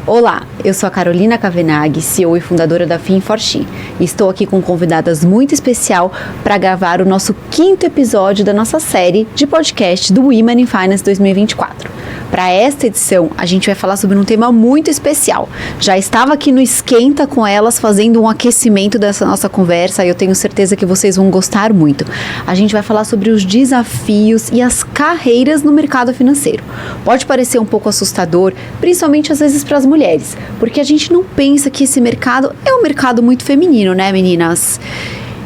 Olá, eu sou a Carolina Cavenaghi, CEO e fundadora da Fin4She, e estou aqui com convidadas muito especial para gravar o nosso 5º episódio da nossa série de podcast do Women in Finance 2024. Para esta edição, a gente vai falar sobre um tema muito especial. Já estava aqui no Esquenta com elas, fazendo um aquecimento dessa nossa conversa, e eu tenho certeza que vocês vão gostar muito. A gente vai falar sobre os desafios e as carreiras no mercado financeiro. Pode parecer um pouco assustador, principalmente às vezes para as mulheres, porque a gente não pensa que esse mercado é um mercado muito feminino, né, meninas?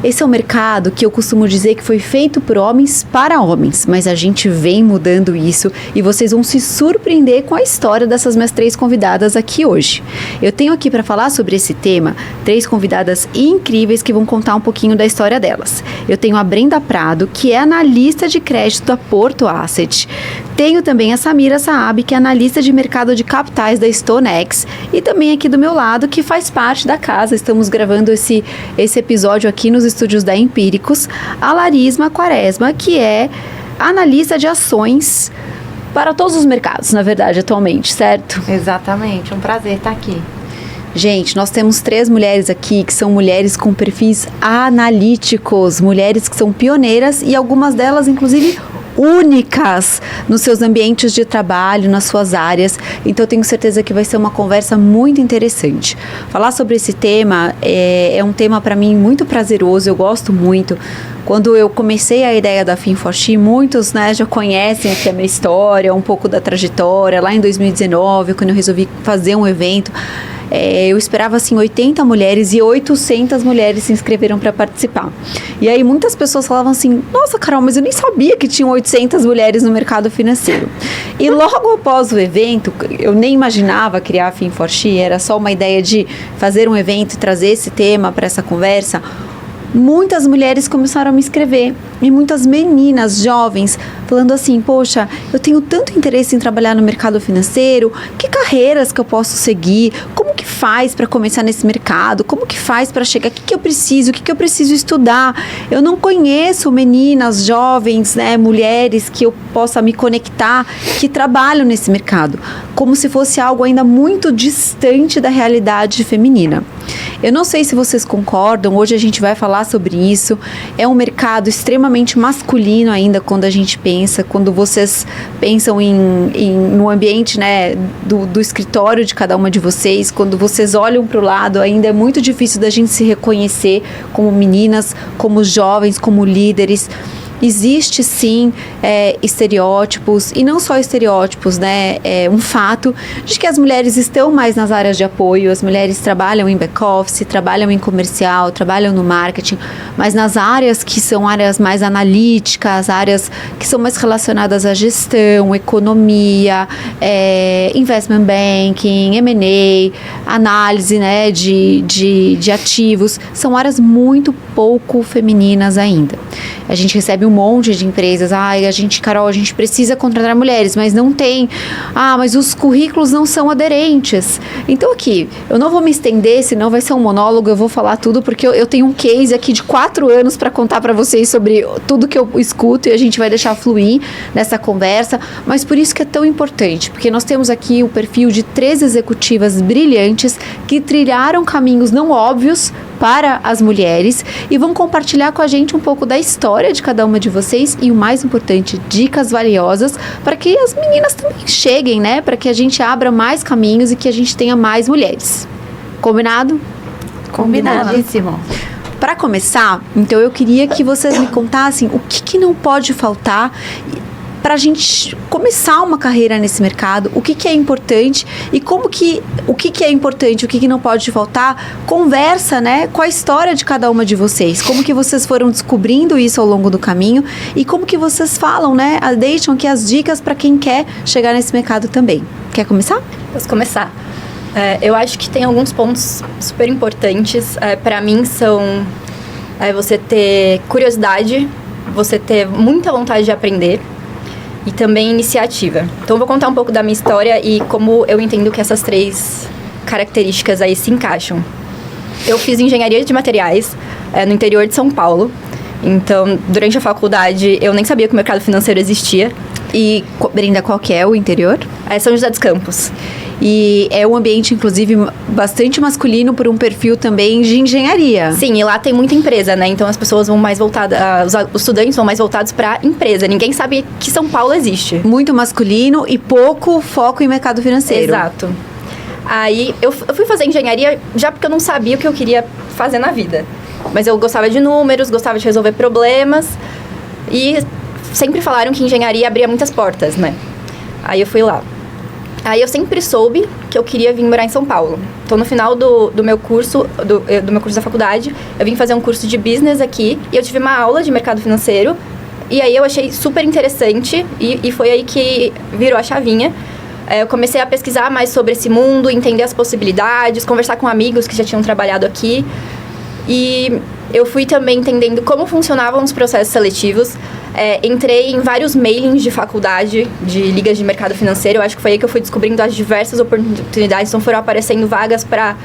Esse é um mercado que eu costumo dizer que foi feito por homens para homens, mas a gente vem mudando isso e vocês vão se surpreender com a história dessas minhas 3 convidadas aqui hoje. Eu tenho aqui para falar sobre esse tema 3 convidadas incríveis que vão contar um pouquinho da história delas. Eu tenho a Brenda Prado, que é analista de crédito da Porto Asset. Tenho também a Samira Saab, que é analista de mercado de capitais da StoneX, e também aqui do meu lado, que faz parte da casa. Estamos gravando esse episódio aqui nos estúdios da Empíricos, a Larisma Quaresma, que é analista de ações para todos os mercados, na verdade, atualmente, certo? Exatamente, um prazer estar aqui. Gente, nós temos 3 mulheres aqui que são mulheres com perfis analíticos, mulheres que são pioneiras e algumas delas, inclusive, únicas nos seus ambientes de trabalho, nas suas áreas. Então, eu tenho certeza que vai ser uma conversa muito interessante. Falar sobre esse tema é um tema, para mim, muito prazeroso. Eu gosto muito. Quando eu comecei a ideia da Fin4She, muitos, né, já conhecem aqui a minha história, um pouco da trajetória. Lá em 2019, quando eu resolvi fazer um evento, eu esperava assim 80 mulheres e 800 mulheres se inscreveram para participar. E aí muitas pessoas falavam assim: nossa, Carol, mas eu nem sabia que tinham 800 mulheres no mercado financeiro. E logo após o evento, eu nem imaginava criar a Fin4She, era só uma ideia de fazer um evento e trazer esse tema para essa conversa. Muitas mulheres começaram a me escrever, e muitas meninas jovens falando assim: poxa, eu tenho tanto interesse em trabalhar no mercado financeiro, que carreiras que eu posso seguir, como que faz para começar nesse mercado, como que faz para chegar, o que eu preciso estudar. Eu não conheço meninas jovens, né, mulheres que eu possa me conectar, que trabalham nesse mercado, como se fosse algo ainda muito distante da realidade feminina. Eu não sei se vocês concordam, hoje a gente vai falar sobre isso. É um mercado extremamente masculino ainda quando a gente pensa, quando vocês pensam no ambiente, né, do escritório de cada uma de vocês, quando vocês olham para o lado, ainda é muito difícil da gente se reconhecer como meninas, como jovens, como líderes. Existe sim estereótipos, e não só estereótipos, né? É um fato de que as mulheres estão mais nas áreas de apoio, as mulheres trabalham em back-office, trabalham em comercial, trabalham no marketing, mas nas áreas que são áreas mais analíticas, áreas que são mais relacionadas à gestão, economia, investment banking, M&A, análise, né, de ativos, são áreas muito pouco femininas ainda. A gente recebe um monte de empresas: Carol, a gente precisa contratar mulheres, mas não tem. Mas os currículos não são aderentes. Então aqui, eu não vou me estender, senão vai ser um monólogo, eu vou falar tudo, porque eu tenho um case aqui de 4 anos para contar para vocês sobre tudo que eu escuto, e a gente vai deixar fluir nessa conversa, mas por isso que é tão importante, porque nós temos aqui o perfil de 3 executivas brilhantes que trilharam caminhos não óbvios para as mulheres e vão compartilhar com a gente um pouco da história de cada uma de vocês e, o mais importante, dicas valiosas para que as meninas também cheguem, né? Para que a gente abra mais caminhos e que a gente tenha mais mulheres. Combinado? Combinadíssimo. Para começar, então eu queria que vocês me contassem o que não pode faltar para a gente começar uma carreira nesse mercado, o que é importante e o que é importante, o que não pode faltar, conversa, né, com a história de cada uma de vocês, como que vocês foram descobrindo isso ao longo do caminho e como que vocês falam, né, deixam aqui as dicas para quem quer chegar nesse mercado também. Quer começar? Posso começar. Eu acho que tem alguns pontos super importantes. Para mim são você ter curiosidade, você ter muita vontade de aprender e também iniciativa. Então eu vou contar um pouco da minha história e como eu entendo que essas 3 características aí se encaixam. Eu fiz engenharia de materiais no interior de São Paulo. Então, durante a faculdade, eu nem sabia que o mercado financeiro existia. E, Brenda, qual que é o interior? São José dos Campos. E é um ambiente, inclusive, bastante masculino por um perfil também de engenharia. Sim, e lá tem muita empresa, né? Então as pessoas vão mais voltadas, os estudantes vão mais voltados para empresa. Ninguém sabe que São Paulo existe. Muito masculino e pouco foco em mercado financeiro. Exato. Aí eu fui fazer engenharia já porque eu não sabia o que eu queria fazer na vida. Mas eu gostava de números, gostava de resolver problemas. E sempre falaram que engenharia abria muitas portas, né? Aí eu fui lá. Aí eu sempre soube que eu queria vir morar em São Paulo. Então, no final do meu curso, do meu curso da faculdade, eu vim fazer um curso de business aqui. E eu tive uma aula de mercado financeiro. E aí eu achei super interessante. E foi aí que virou a chavinha. Eu comecei a pesquisar mais sobre esse mundo, entender as possibilidades, conversar com amigos que já tinham trabalhado aqui. E eu fui também entendendo como funcionavam os processos seletivos. Entrei em vários mailings de faculdade, de ligas de mercado financeiro. Eu acho que foi aí que eu fui descobrindo as diversas oportunidades. Então foram aparecendo vagas para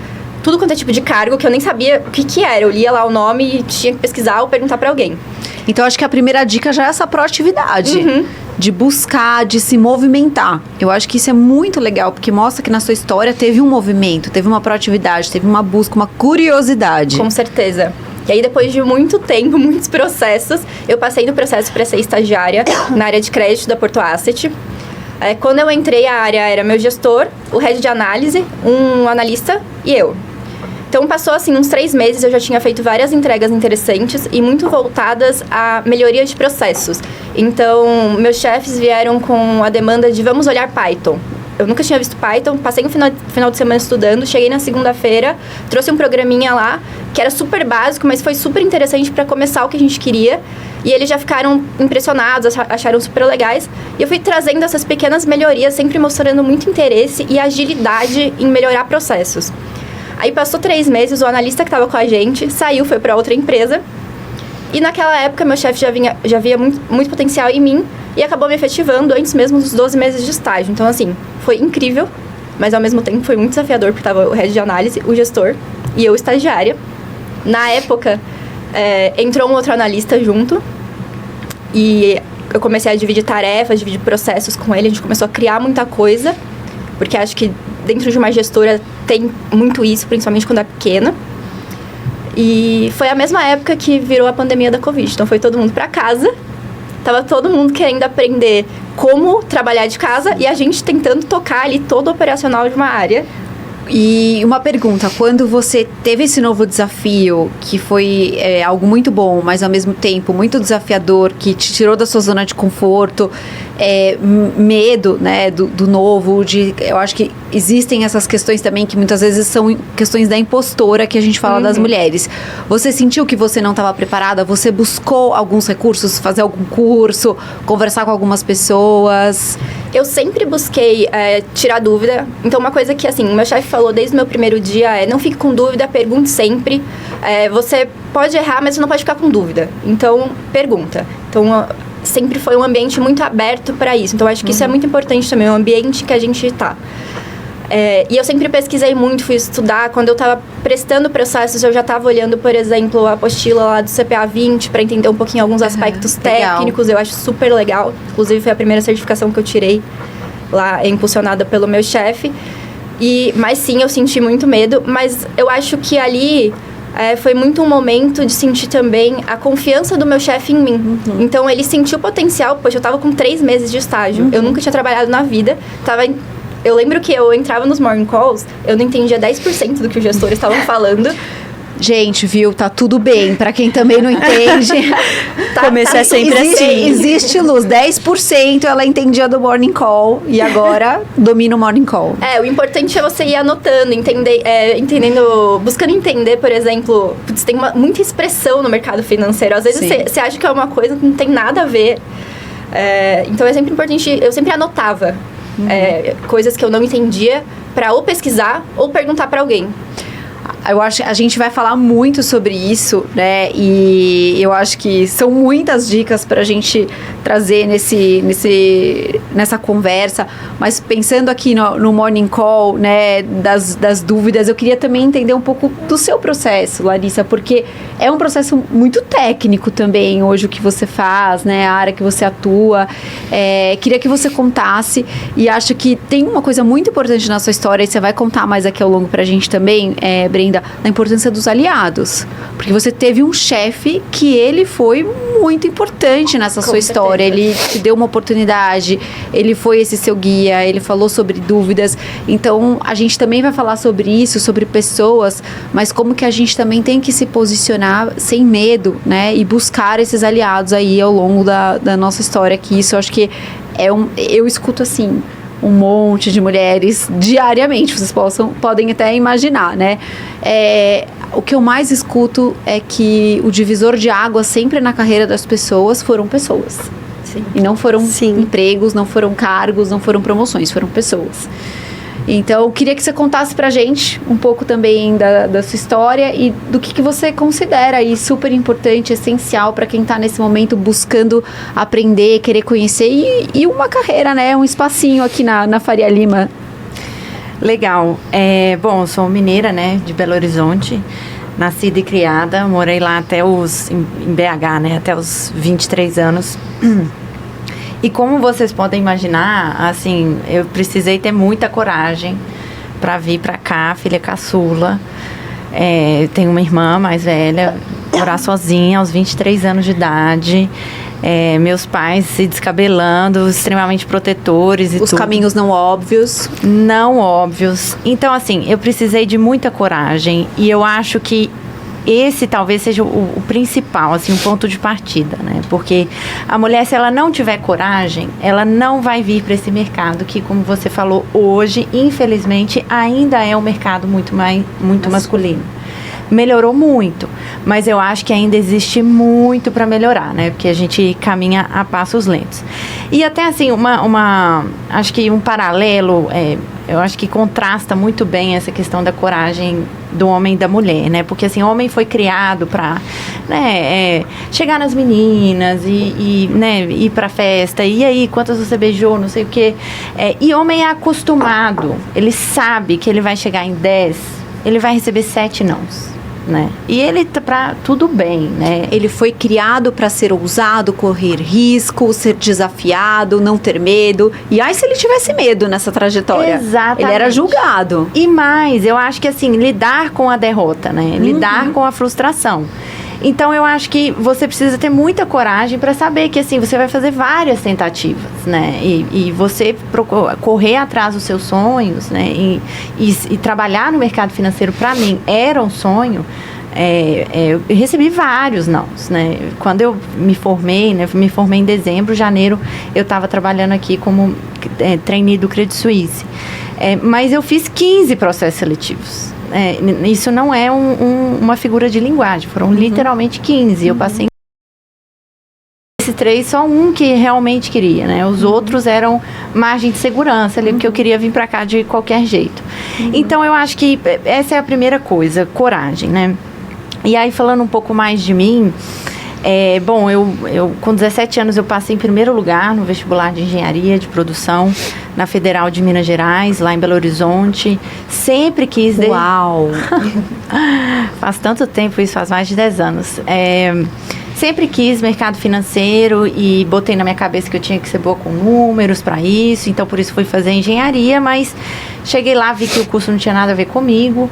tudo quanto é tipo de cargo que eu nem sabia o que era. Eu lia lá o nome e tinha que pesquisar ou perguntar para alguém. Então, acho que a primeira dica já é essa proatividade. De buscar, de se movimentar. Eu acho que isso é muito legal, porque mostra que na sua história teve um movimento, teve uma proatividade, teve uma busca, uma curiosidade. Com certeza. E aí, depois de muito tempo, muitos processos, eu passei no processo para ser estagiária na área de crédito da Porto Asset. Quando eu entrei, a área era meu gestor, o head de análise, um analista e eu. Então, passou assim uns 3 meses, eu já tinha feito várias entregas interessantes e muito voltadas à melhoria de processos. Então, meus chefes vieram com a demanda de vamos olhar Python. Eu nunca tinha visto Python, passei um final de semana estudando, cheguei na segunda-feira, trouxe um programinha lá, que era super básico, mas foi super interessante para começar o que a gente queria. E eles já ficaram impressionados, acharam super legais. E eu fui trazendo essas pequenas melhorias, sempre mostrando muito interesse e agilidade em melhorar processos. Aí passou 3 meses, o analista que estava com a gente saiu, foi para outra empresa. E naquela época, meu chefe já via muito potencial em mim e acabou me efetivando antes mesmo dos 12 meses de estágio. Então, assim, foi incrível, mas ao mesmo tempo foi muito desafiador, porque estava o head de análise, o gestor e eu estagiária. Na época, entrou um outro analista junto e eu comecei a dividir tarefas, dividir processos com ele. A gente começou a criar muita coisa, porque acho que dentro de uma gestora tem muito isso, principalmente quando é pequena. E foi a mesma época que virou a pandemia da Covid. Então foi todo mundo para casa. Tava todo mundo querendo aprender como trabalhar de casa e a gente tentando tocar ali todo o operacional de uma área. E uma pergunta, quando você teve esse novo desafio, que foi algo muito bom, mas ao mesmo tempo muito desafiador, que te tirou da sua zona de conforto, medo, né, do novo, eu acho que existem essas questões também que muitas vezes são questões da impostora que a gente fala das mulheres. Você sentiu que você não estava preparada? Você buscou alguns recursos, fazer algum curso, conversar com algumas pessoas? Eu sempre busquei tirar dúvida. Então, uma coisa que, assim, meu chefe falou desde o meu primeiro dia não fique com dúvida, pergunte sempre. Você pode errar, mas você não pode ficar com dúvida. Então, pergunta. Então, sempre foi um ambiente muito aberto para isso. Então, acho que isso é muito importante também, o ambiente que a gente está. E eu sempre pesquisei muito, fui estudar. Quando eu estava prestando processos, eu já estava olhando, por exemplo, a apostila lá do CPA 20 para entender um pouquinho alguns aspectos técnicos. Legal. Eu acho super legal. Inclusive, foi a primeira certificação que eu tirei lá, impulsionada pelo meu chefe. Mas sim, eu senti muito medo. Mas eu acho que ali foi muito um momento de sentir também a confiança do meu chefe em mim. Então, ele sentiu o potencial. Poxa, eu estava com 3 meses de estágio. Eu nunca tinha trabalhado na vida. Eu lembro que eu entrava nos morning calls, eu não entendia 10% do que os gestores estavam falando. Gente, viu? Tá tudo bem. Pra quem também não entende, começar sempre assim. Existe luz. 10% ela entendia do morning call e agora domina o morning call. O importante é você ir anotando, buscando entender, por exemplo, tem muita expressão no mercado financeiro. Às vezes você acha que é uma coisa que não tem nada a ver. Então é sempre importante, eu sempre anotava coisas que eu não entendia para ou pesquisar ou perguntar para alguém. Eu acho que a gente vai falar muito sobre isso, né? E eu acho que são muitas dicas para a gente trazer nessa conversa. Mas pensando aqui no Morning Call, né? Das dúvidas, eu queria também entender um pouco do seu processo, Larissa, porque é um processo muito técnico também, hoje, o que você faz, né? A área que você atua. Queria que você contasse, e acho que tem uma coisa muito importante na sua história, e você vai contar mais aqui ao longo pra gente também, Brenda, a importância dos aliados. Porque você teve um chefe que ele foi muito importante nessa sua história. Ele te deu uma oportunidade, ele foi esse seu guia, ele falou sobre dúvidas. Então, a gente também vai falar sobre isso, sobre pessoas, mas como que a gente também tem que se posicionar sem medo, né? E buscar esses aliados aí ao longo da nossa história, que isso eu acho que eu escuto assim, um monte de mulheres diariamente, vocês podem até imaginar, né? O que eu mais escuto é que o divisor de água sempre na carreira das pessoas foram pessoas. Sim. E não foram empregos, não foram cargos, não foram promoções, foram pessoas. Então, eu queria que você contasse pra gente um pouco também da sua história e do que você considera aí super importante, essencial para quem tá nesse momento buscando aprender, querer conhecer e uma carreira, né? Um espacinho aqui na Faria Lima. Legal. Bom, eu sou mineira, né? De Belo Horizonte. Nascida e criada. Morei lá em BH, né? Até os 23 anos. E como vocês podem imaginar, assim, eu precisei ter muita coragem para vir para cá, filha caçula. Tenho uma irmã mais velha, morar sozinha aos 23 anos de idade. Meus pais se descabelando, extremamente protetores e Os tudo. caminhos não óbvios. Não óbvios. Então, assim, eu precisei de muita coragem e eu acho que esse talvez seja o principal, assim, um ponto de partida, né? Porque a mulher, se ela não tiver coragem, ela não vai vir para esse mercado que, como você falou, hoje, infelizmente, ainda é um mercado muito masculino. Melhorou muito, mas eu acho que ainda existe muito para melhorar, né? Porque a gente caminha a passos lentos. E até assim, acho que um paralelo, eu acho que contrasta muito bem essa questão da coragem do homem e da mulher, né? Porque assim, o homem foi criado para, né, chegar nas meninas e né, ir pra festa, e aí, quantas você beijou, não sei o quê. E homem é acostumado, ele sabe que ele vai chegar em 10, ele vai receber 7 nãos. Né? E ele tá tudo bem, né? Ele foi criado para ser ousado, correr risco, ser desafiado, não ter medo. E aí, se ele tivesse medo nessa trajetória, exatamente, ele era julgado. E mais, eu acho que assim, lidar com a derrota, né? Lidar com a frustração. Então, eu acho que você precisa ter muita coragem para saber que, assim, você vai fazer várias tentativas, né? E você correr atrás dos seus sonhos, né? E trabalhar no mercado financeiro, para mim, era um sonho. Eu recebi vários nãos, né? Quando eu me formei, né? Me formei em dezembro, janeiro, eu estava trabalhando aqui como trainee do Credit Suisse. Mas eu fiz 15 processos seletivos. Isso não é uma figura de linguagem, foram literalmente 15. Eu passei esses 3, só um que realmente queria, né? Os outros eram margem de segurança ali, porque eu queria vir para cá de qualquer jeito. Então, eu acho que essa é a primeira coisa, coragem, né? E aí, falando um pouco mais de mim, bom, eu com 17 anos eu passei em primeiro lugar no vestibular de engenharia de produção na Federal de Minas Gerais, lá em Belo Horizonte. Sempre quis... Uau! Faz tanto tempo isso, faz mais de 10 anos. Sempre quis mercado financeiro e botei na minha cabeça que eu tinha que ser boa com números para isso, então por isso fui fazer engenharia, mas cheguei lá, vi que o curso não tinha nada a ver comigo,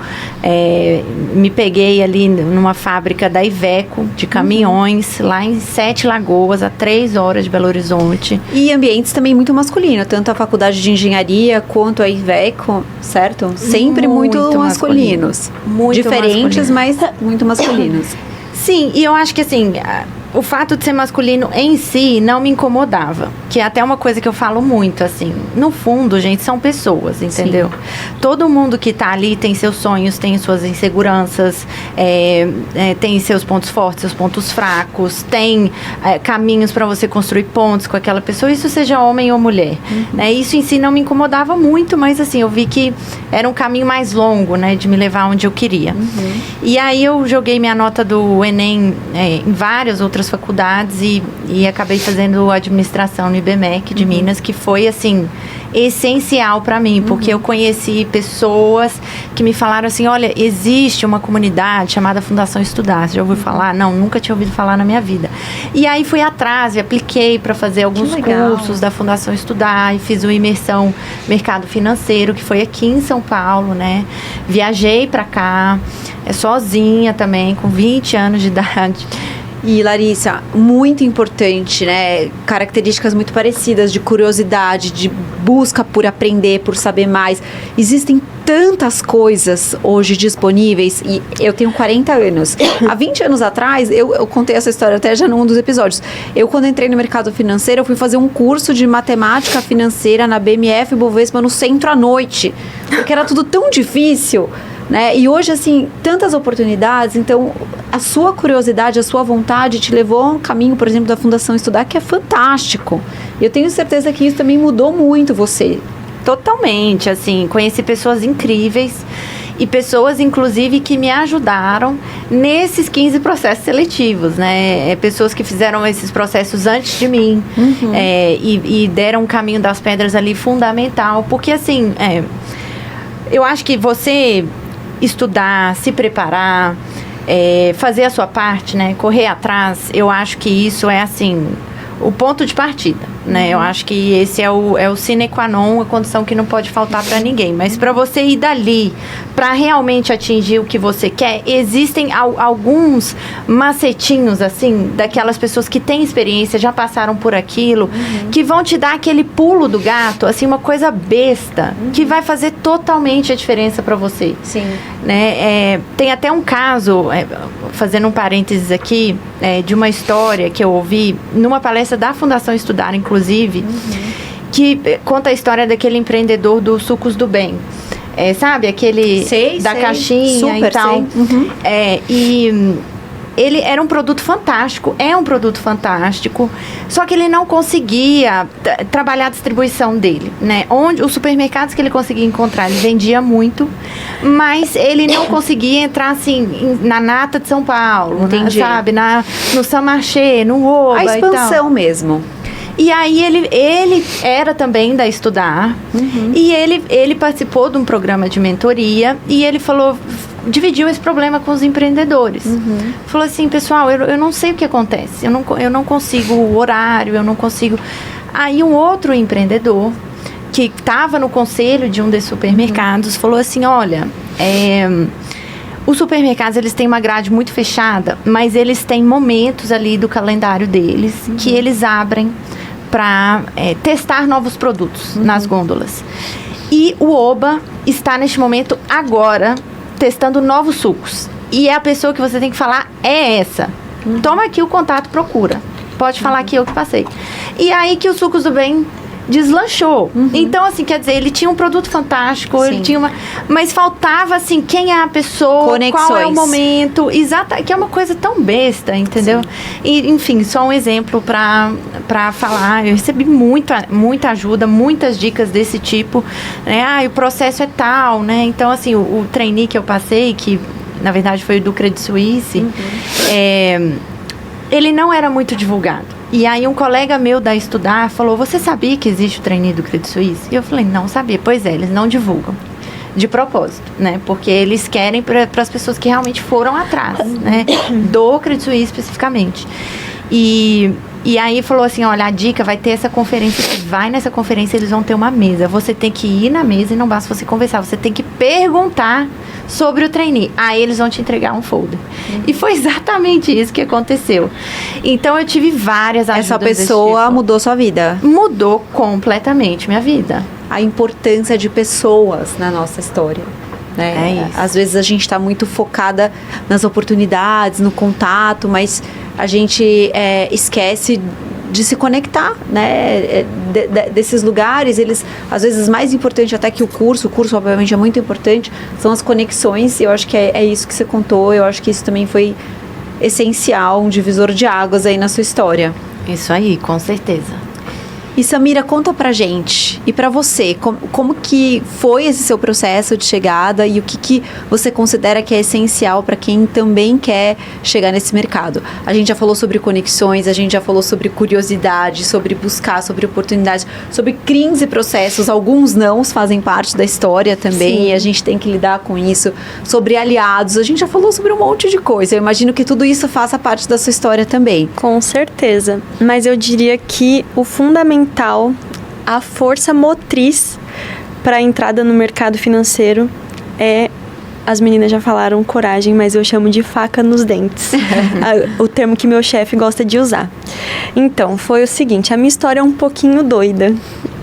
me peguei ali numa fábrica da Iveco, de caminhões, lá em 7 Lagoas, a 3 horas de Belo Horizonte. E ambientes também muito masculinos, tanto a faculdade de engenharia quanto a Iveco, certo? Sempre muito masculinos. Muito diferentes, masculino. mas muito masculinos. Sim, e eu acho que assim, o fato de ser masculino em si não me incomodava, que é até uma coisa que eu falo muito, assim, no fundo, gente, são pessoas, entendeu? Sim. Todo mundo que tá ali tem seus sonhos, tem suas inseguranças, tem seus pontos fortes, seus pontos fracos, tem caminhos para você construir pontos com aquela pessoa, isso seja homem ou mulher, né? Isso em si não me incomodava muito, mas assim, eu vi que era um caminho mais longo, né, de me levar onde eu queria. E aí eu joguei minha nota do Enem em várias outras outras faculdades e acabei fazendo administração no IBMEC de Minas, que foi, assim, essencial para mim, porque eu conheci pessoas que me falaram assim, olha, existe uma comunidade chamada Fundação Estudar, você já ouviu falar? Não, nunca tinha ouvido falar na minha vida. E aí fui atrás e apliquei para fazer alguns cursos da Fundação Estudar e fiz uma imersão mercado financeiro, que foi aqui em São Paulo, né? Viajei para cá, sozinha também, com 20 anos de idade. E, Larissa, muito importante, né? Características muito parecidas de curiosidade, de busca por aprender, por saber mais. Existem tantas coisas hoje disponíveis e eu tenho 40 anos. Há 20 anos atrás, eu contei essa história até já num dos episódios. Eu, quando entrei no mercado financeiro, eu fui fazer um curso de matemática financeira na BMF Bovespa no centro à noite, porque era tudo tão difícil. Né? E hoje, assim, tantas oportunidades, então a sua curiosidade, a sua vontade te levou a um caminho, por exemplo, da Fundação Estudar, que é fantástico. E eu tenho certeza que isso também mudou muito você. Totalmente, assim, conheci pessoas incríveis e pessoas, inclusive, que me ajudaram nesses 15 processos seletivos, né? Pessoas que fizeram esses processos antes de mim e deram um caminho das pedras ali fundamental, porque, assim, eu acho que você estudar, se preparar, fazer a sua parte, né? Correr atrás, eu acho que isso é, assim, o ponto de partida, né? Eu acho que esse é o sine qua non, a condição que não pode faltar para ninguém. Mas para você ir dali, para realmente atingir o que você quer, existem alguns macetinhos, assim, daquelas pessoas que têm experiência, já passaram por aquilo, que vão te dar aquele pulo do gato, assim, uma coisa besta, que vai fazer totalmente a diferença para você. Sim. Né? Tem até um caso, fazendo um parênteses aqui, de uma história que eu ouvi numa palestra da Fundação Estudar, inclusive, que conta a história daquele empreendedor dos sucos do bem. Sabe? Aquele da caixinha super, e tal. E ele era um produto fantástico, é um produto fantástico, só que ele não conseguia trabalhar a distribuição dele, né? Onde os supermercados que ele conseguia encontrar, ele vendia muito, mas ele não conseguia entrar, assim, na Nata de São Paulo, sabe? No Saint-Marché, no Oba a expansão mesmo. E aí ele era também da Estudar, e ele participou de um programa de mentoria, e ele dividiu esse problema com os empreendedores. Falou assim, pessoal, eu não sei o que acontece, eu não consigo o horário, eu não consigo... Aí um outro empreendedor, que estava no conselho de um desses supermercados, falou assim, olha, os supermercados, eles têm uma grade muito fechada, mas eles têm momentos ali do calendário deles, que eles abrem para testar novos produtos nas gôndolas. E o Oba está, neste momento, agora, testando novos sucos. E a pessoa que você tem que falar é essa. Toma aqui o contato, procura. Pode falar que eu que passei. E aí que os sucos do bem deslanchou. Então, assim, quer dizer, ele tinha um produto fantástico, ele tinha mas faltava, assim, quem é a pessoa, conexões. Qual é o momento, que é uma coisa tão besta, entendeu? E, enfim, só um exemplo para falar, eu recebi muita ajuda, muitas dicas desse tipo, né? O processo é tal, né? Então, assim, o trainee que eu passei, que na verdade foi do Credit Suisse, ele não era muito divulgado. E aí um colega meu da Estudar falou, você sabia que existe o trainee do Credit Suisse? E eu falei, não sabia. Pois eles não divulgam. De propósito, né? Porque eles querem para as pessoas que realmente foram atrás, né? Do Credit Suisse especificamente. E aí falou assim, olha, a dica vai ter essa conferência, você vai nessa conferência, eles vão ter uma mesa. Você tem que ir na mesa e não basta você conversar, você tem que perguntar sobre o trainee. Aí eles vão te entregar um folder. E foi exatamente isso que aconteceu. Então eu tive várias ajudas. Essa pessoa mudou sua vida? Mudou completamente minha vida. A importância de pessoas na nossa história. Né? É isso. Às vezes a gente está muito focada nas oportunidades, no contato, mas a gente esquece de se conectar, né? Desses lugares, eles, às vezes, mais importante até que o curso obviamente é muito importante, são as conexões, e eu acho que é isso que você contou, eu acho que isso também foi essencial, um divisor de águas aí na sua história. Isso aí, com certeza. E Samira, conta pra gente, e pra você, como que foi esse seu processo de chegada e o que você considera que é essencial para quem também quer chegar nesse mercado? A gente já falou sobre conexões, a gente já falou sobre curiosidade, sobre buscar, sobre oportunidades, sobre crimes e processos, alguns não fazem parte da história também. Sim. E a gente tem que lidar com isso, sobre aliados, a gente já falou sobre um monte de coisa, eu imagino que tudo isso faça parte da sua história também. Com certeza, mas eu diria que o fundamental, a força motriz para a entrada no mercado financeiro é, as meninas já falaram coragem, mas eu chamo de faca nos dentes, o termo que meu chefe gosta de usar. Então, foi o seguinte, a minha história é um pouquinho doida.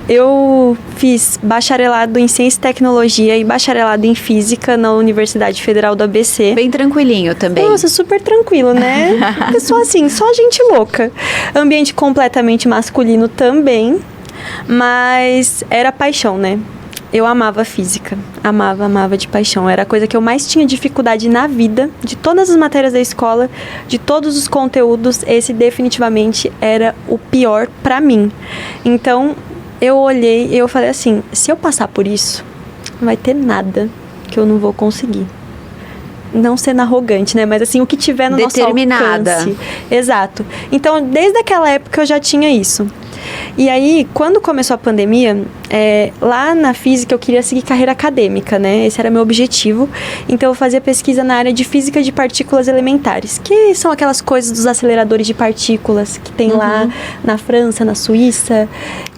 Eu fiz bacharelado em Ciência e Tecnologia e bacharelado em Física na Universidade Federal do ABC. Bem tranquilinho também. Nossa, super tranquilo, né? Pessoa assim, só gente louca. Ambiente completamente masculino também, mas era paixão, né? Eu amava física, amava de paixão. Era a coisa que eu mais tinha dificuldade na vida, de todas as matérias da escola, de todos os conteúdos, esse definitivamente era o pior pra mim. Então, eu olhei e eu falei assim, se eu passar por isso, não vai ter nada que eu não vou conseguir. Não sendo arrogante, né? Mas assim, o que tiver no nosso alcance. Exato. Então, desde aquela época eu já tinha isso. E aí, quando começou a pandemia, lá na física eu queria seguir carreira acadêmica, né? Esse era meu objetivo. Então, eu fazia pesquisa na área de física de partículas elementares, que são aquelas coisas dos aceleradores de partículas que tem lá na França, na Suíça.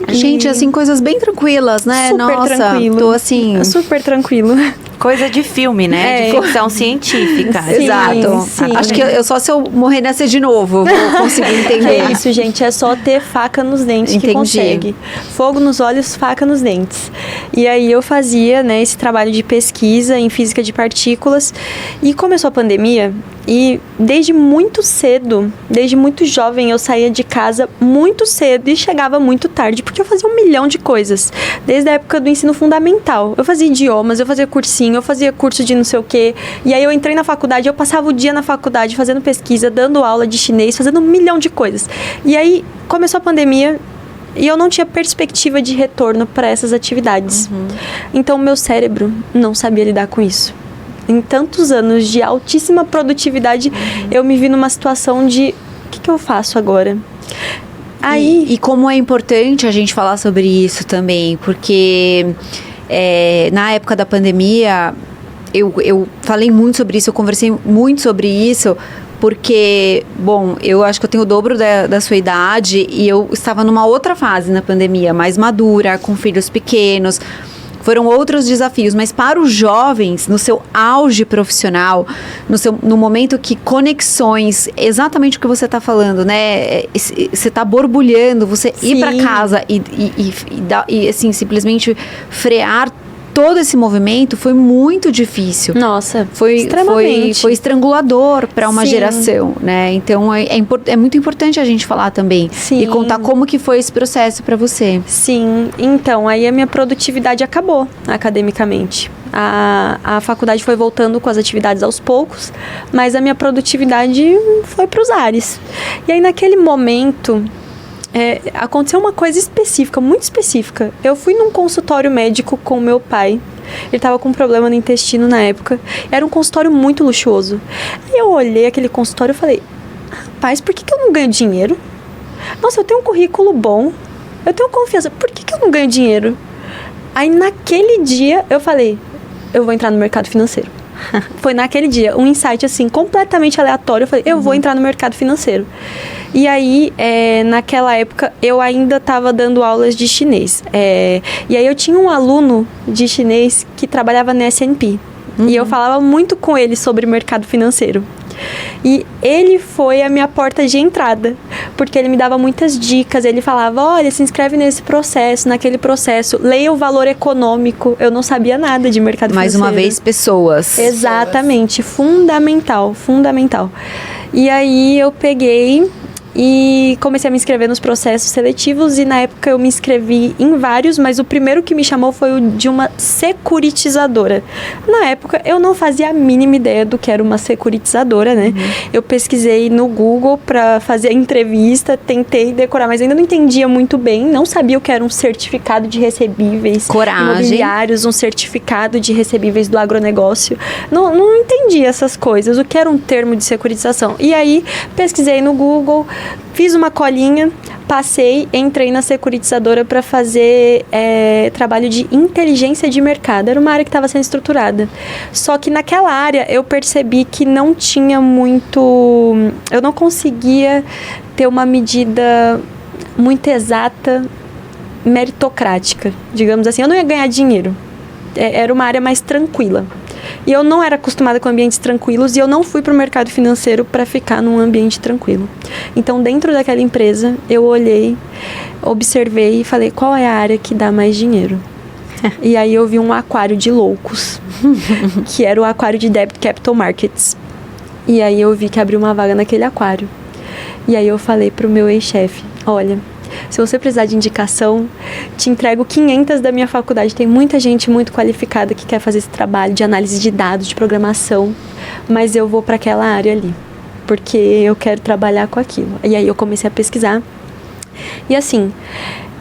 Gente, assim, coisas bem tranquilas, né? Super tranquilo. Tô assim... Super tranquilo. Coisa de filme, né? De ficção científica. Sim, exato. Sim. Acho que eu só se eu morrer nascer de novo vou conseguir entender. É isso, gente. É só ter faca nos dentes. Entendi. Que consegue. Fogo nos olhos, faca nos dentes. E aí eu fazia, né, esse trabalho de pesquisa em física de partículas. E começou a pandemia. E desde muito cedo, desde muito jovem, eu saía de casa muito cedo e chegava muito tarde, porque eu fazia 1 milhão de coisas. Desde a época do ensino fundamental. Eu fazia idiomas, eu fazia cursinho, eu fazia curso de não sei o quê. E aí eu entrei na faculdade, eu passava o dia na faculdade fazendo pesquisa, dando aula de chinês, fazendo 1 milhão de coisas. E aí começou a pandemia e eu não tinha perspectiva de retorno para essas atividades. Então meu cérebro não sabia lidar com isso. Em tantos anos de altíssima produtividade, eu me vi numa situação de, o que eu faço agora? Aí... E como é importante a gente falar sobre isso também, porque na época da pandemia, eu falei muito sobre isso, eu conversei muito sobre isso, porque, bom, eu acho que eu tenho o dobro da sua idade e eu estava numa outra fase na pandemia, mais madura, com filhos pequenos. Foram outros desafios, mas para os jovens, no seu auge profissional, no momento que conexões, exatamente o que você está falando, né? Você está borbulhando, você ir para casa e assim, simplesmente frear todo esse movimento foi muito difícil. Nossa, foi estrangulador para uma geração, né? Então é muito importante a gente falar também. Sim. E contar como que foi esse processo para você. Sim, então aí a minha produtividade acabou academicamente. A faculdade foi voltando com as atividades aos poucos, mas a minha produtividade foi para os ares. E aí naquele momento aconteceu uma coisa específica, muito específica. Eu fui num consultório médico com meu pai. Ele estava com um problema no intestino na época. Era um consultório muito luxuoso. Aí eu olhei aquele consultório e falei, rapaz, por que eu não ganho dinheiro? Nossa, eu tenho um currículo bom. Eu tenho confiança. Por que eu não ganho dinheiro? Aí naquele dia eu falei, eu vou entrar no mercado financeiro. Foi naquele dia, um insight assim, completamente aleatório. Eu falei, eu vou entrar no mercado financeiro. E aí, naquela época, eu ainda estava dando aulas de chinês. E aí eu tinha um aluno de chinês que trabalhava na S&P. E eu falava muito com ele sobre mercado financeiro. E ele foi a minha porta de entrada, porque ele me dava muitas dicas. Ele falava, olha, se inscreve nesse processo, naquele processo, leia o valor econômico. Eu não sabia nada de mercado financeiro. Mais uma vez, pessoas. Exatamente, fundamental. E aí eu peguei E comecei a me inscrever nos processos seletivos e na época eu me inscrevi em vários, mas o primeiro que me chamou foi o de uma securitizadora. Na época eu não fazia a mínima ideia do que era uma securitizadora, né? Eu pesquisei no Google para fazer a entrevista, tentei decorar, mas ainda não entendia muito bem, não sabia o que era um certificado de recebíveis imobiliários, um certificado de recebíveis do agronegócio. Não entendia essas coisas, o que era um termo de securitização. E aí pesquisei no Google, fiz uma colinha, passei, entrei na securitizadora para fazer trabalho de inteligência de mercado. Era uma área que estava sendo estruturada. Só que naquela área eu percebi que não tinha muito... Eu não conseguia ter uma medida muito exata, meritocrática, digamos assim. Eu não ia ganhar dinheiro. Era uma área mais tranquila. E eu não era acostumada com ambientes tranquilos e eu não fui para o mercado financeiro para ficar num ambiente tranquilo. Então, dentro daquela empresa, eu olhei, observei e falei, qual é a área que dá mais dinheiro? E aí eu vi um aquário de loucos, que era o aquário de Debt Capital Markets. E aí eu vi que abriu uma vaga naquele aquário. E aí eu falei pro meu ex-chefe, olha, se você precisar de indicação, te entrego 500 da minha faculdade. Tem muita gente muito qualificada que quer fazer esse trabalho de análise de dados, de programação, mas eu vou para aquela área ali, porque eu quero trabalhar com aquilo. E aí eu comecei a pesquisar. E assim,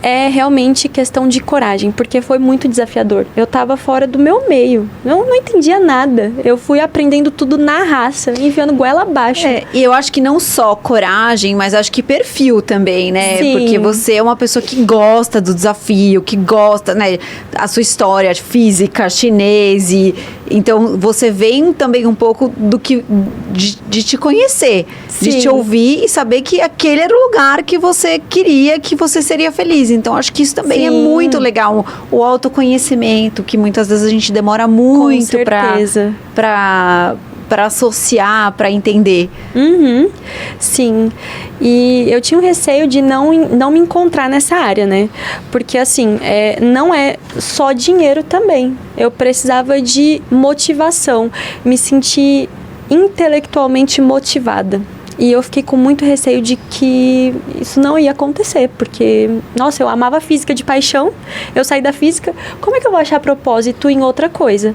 é realmente questão de coragem, porque foi muito desafiador. Eu tava fora do meu meio, eu não entendia nada. Eu fui aprendendo tudo na raça, enfiando goela abaixo. E eu acho que não só coragem, mas acho que perfil também, né? Sim. Porque você é uma pessoa que gosta do desafio, que gosta, né? A sua história física, chinês, então você vem também um pouco do que de te conhecer, de te ouvir e saber que aquele era o lugar que você queria, que você seria feliz. Então, acho que isso também é muito legal. O autoconhecimento, que muitas vezes a gente demora muito para associar, para entender. Sim. E eu tinha um receio de não me encontrar nessa área, né? Porque, assim, não é só dinheiro também. Eu precisava de motivação. Me sentir intelectualmente motivada. E eu fiquei com muito receio de que isso não ia acontecer, porque, nossa, eu amava física de paixão, eu saí da física, como é que eu vou achar propósito em outra coisa?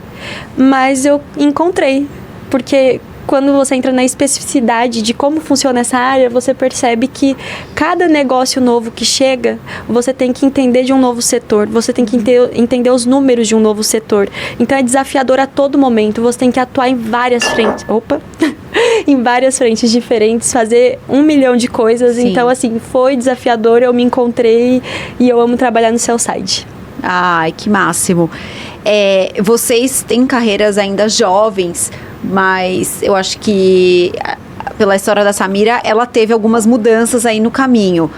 Mas eu encontrei, porque quando você entra na especificidade de como funciona essa área, você percebe que cada negócio novo que chega, você tem que entender de um novo setor, você tem que entender os números de um novo setor. Então é desafiador a todo momento, você tem que atuar em várias frentes. Em várias frentes diferentes, fazer 1 milhão de coisas. Sim. Então, assim, foi desafiador, eu me encontrei e eu amo trabalhar no sell side. Ai, que máximo. Vocês têm carreiras ainda jovens, mas eu acho que pela história da Samira, ela teve algumas mudanças aí no caminho.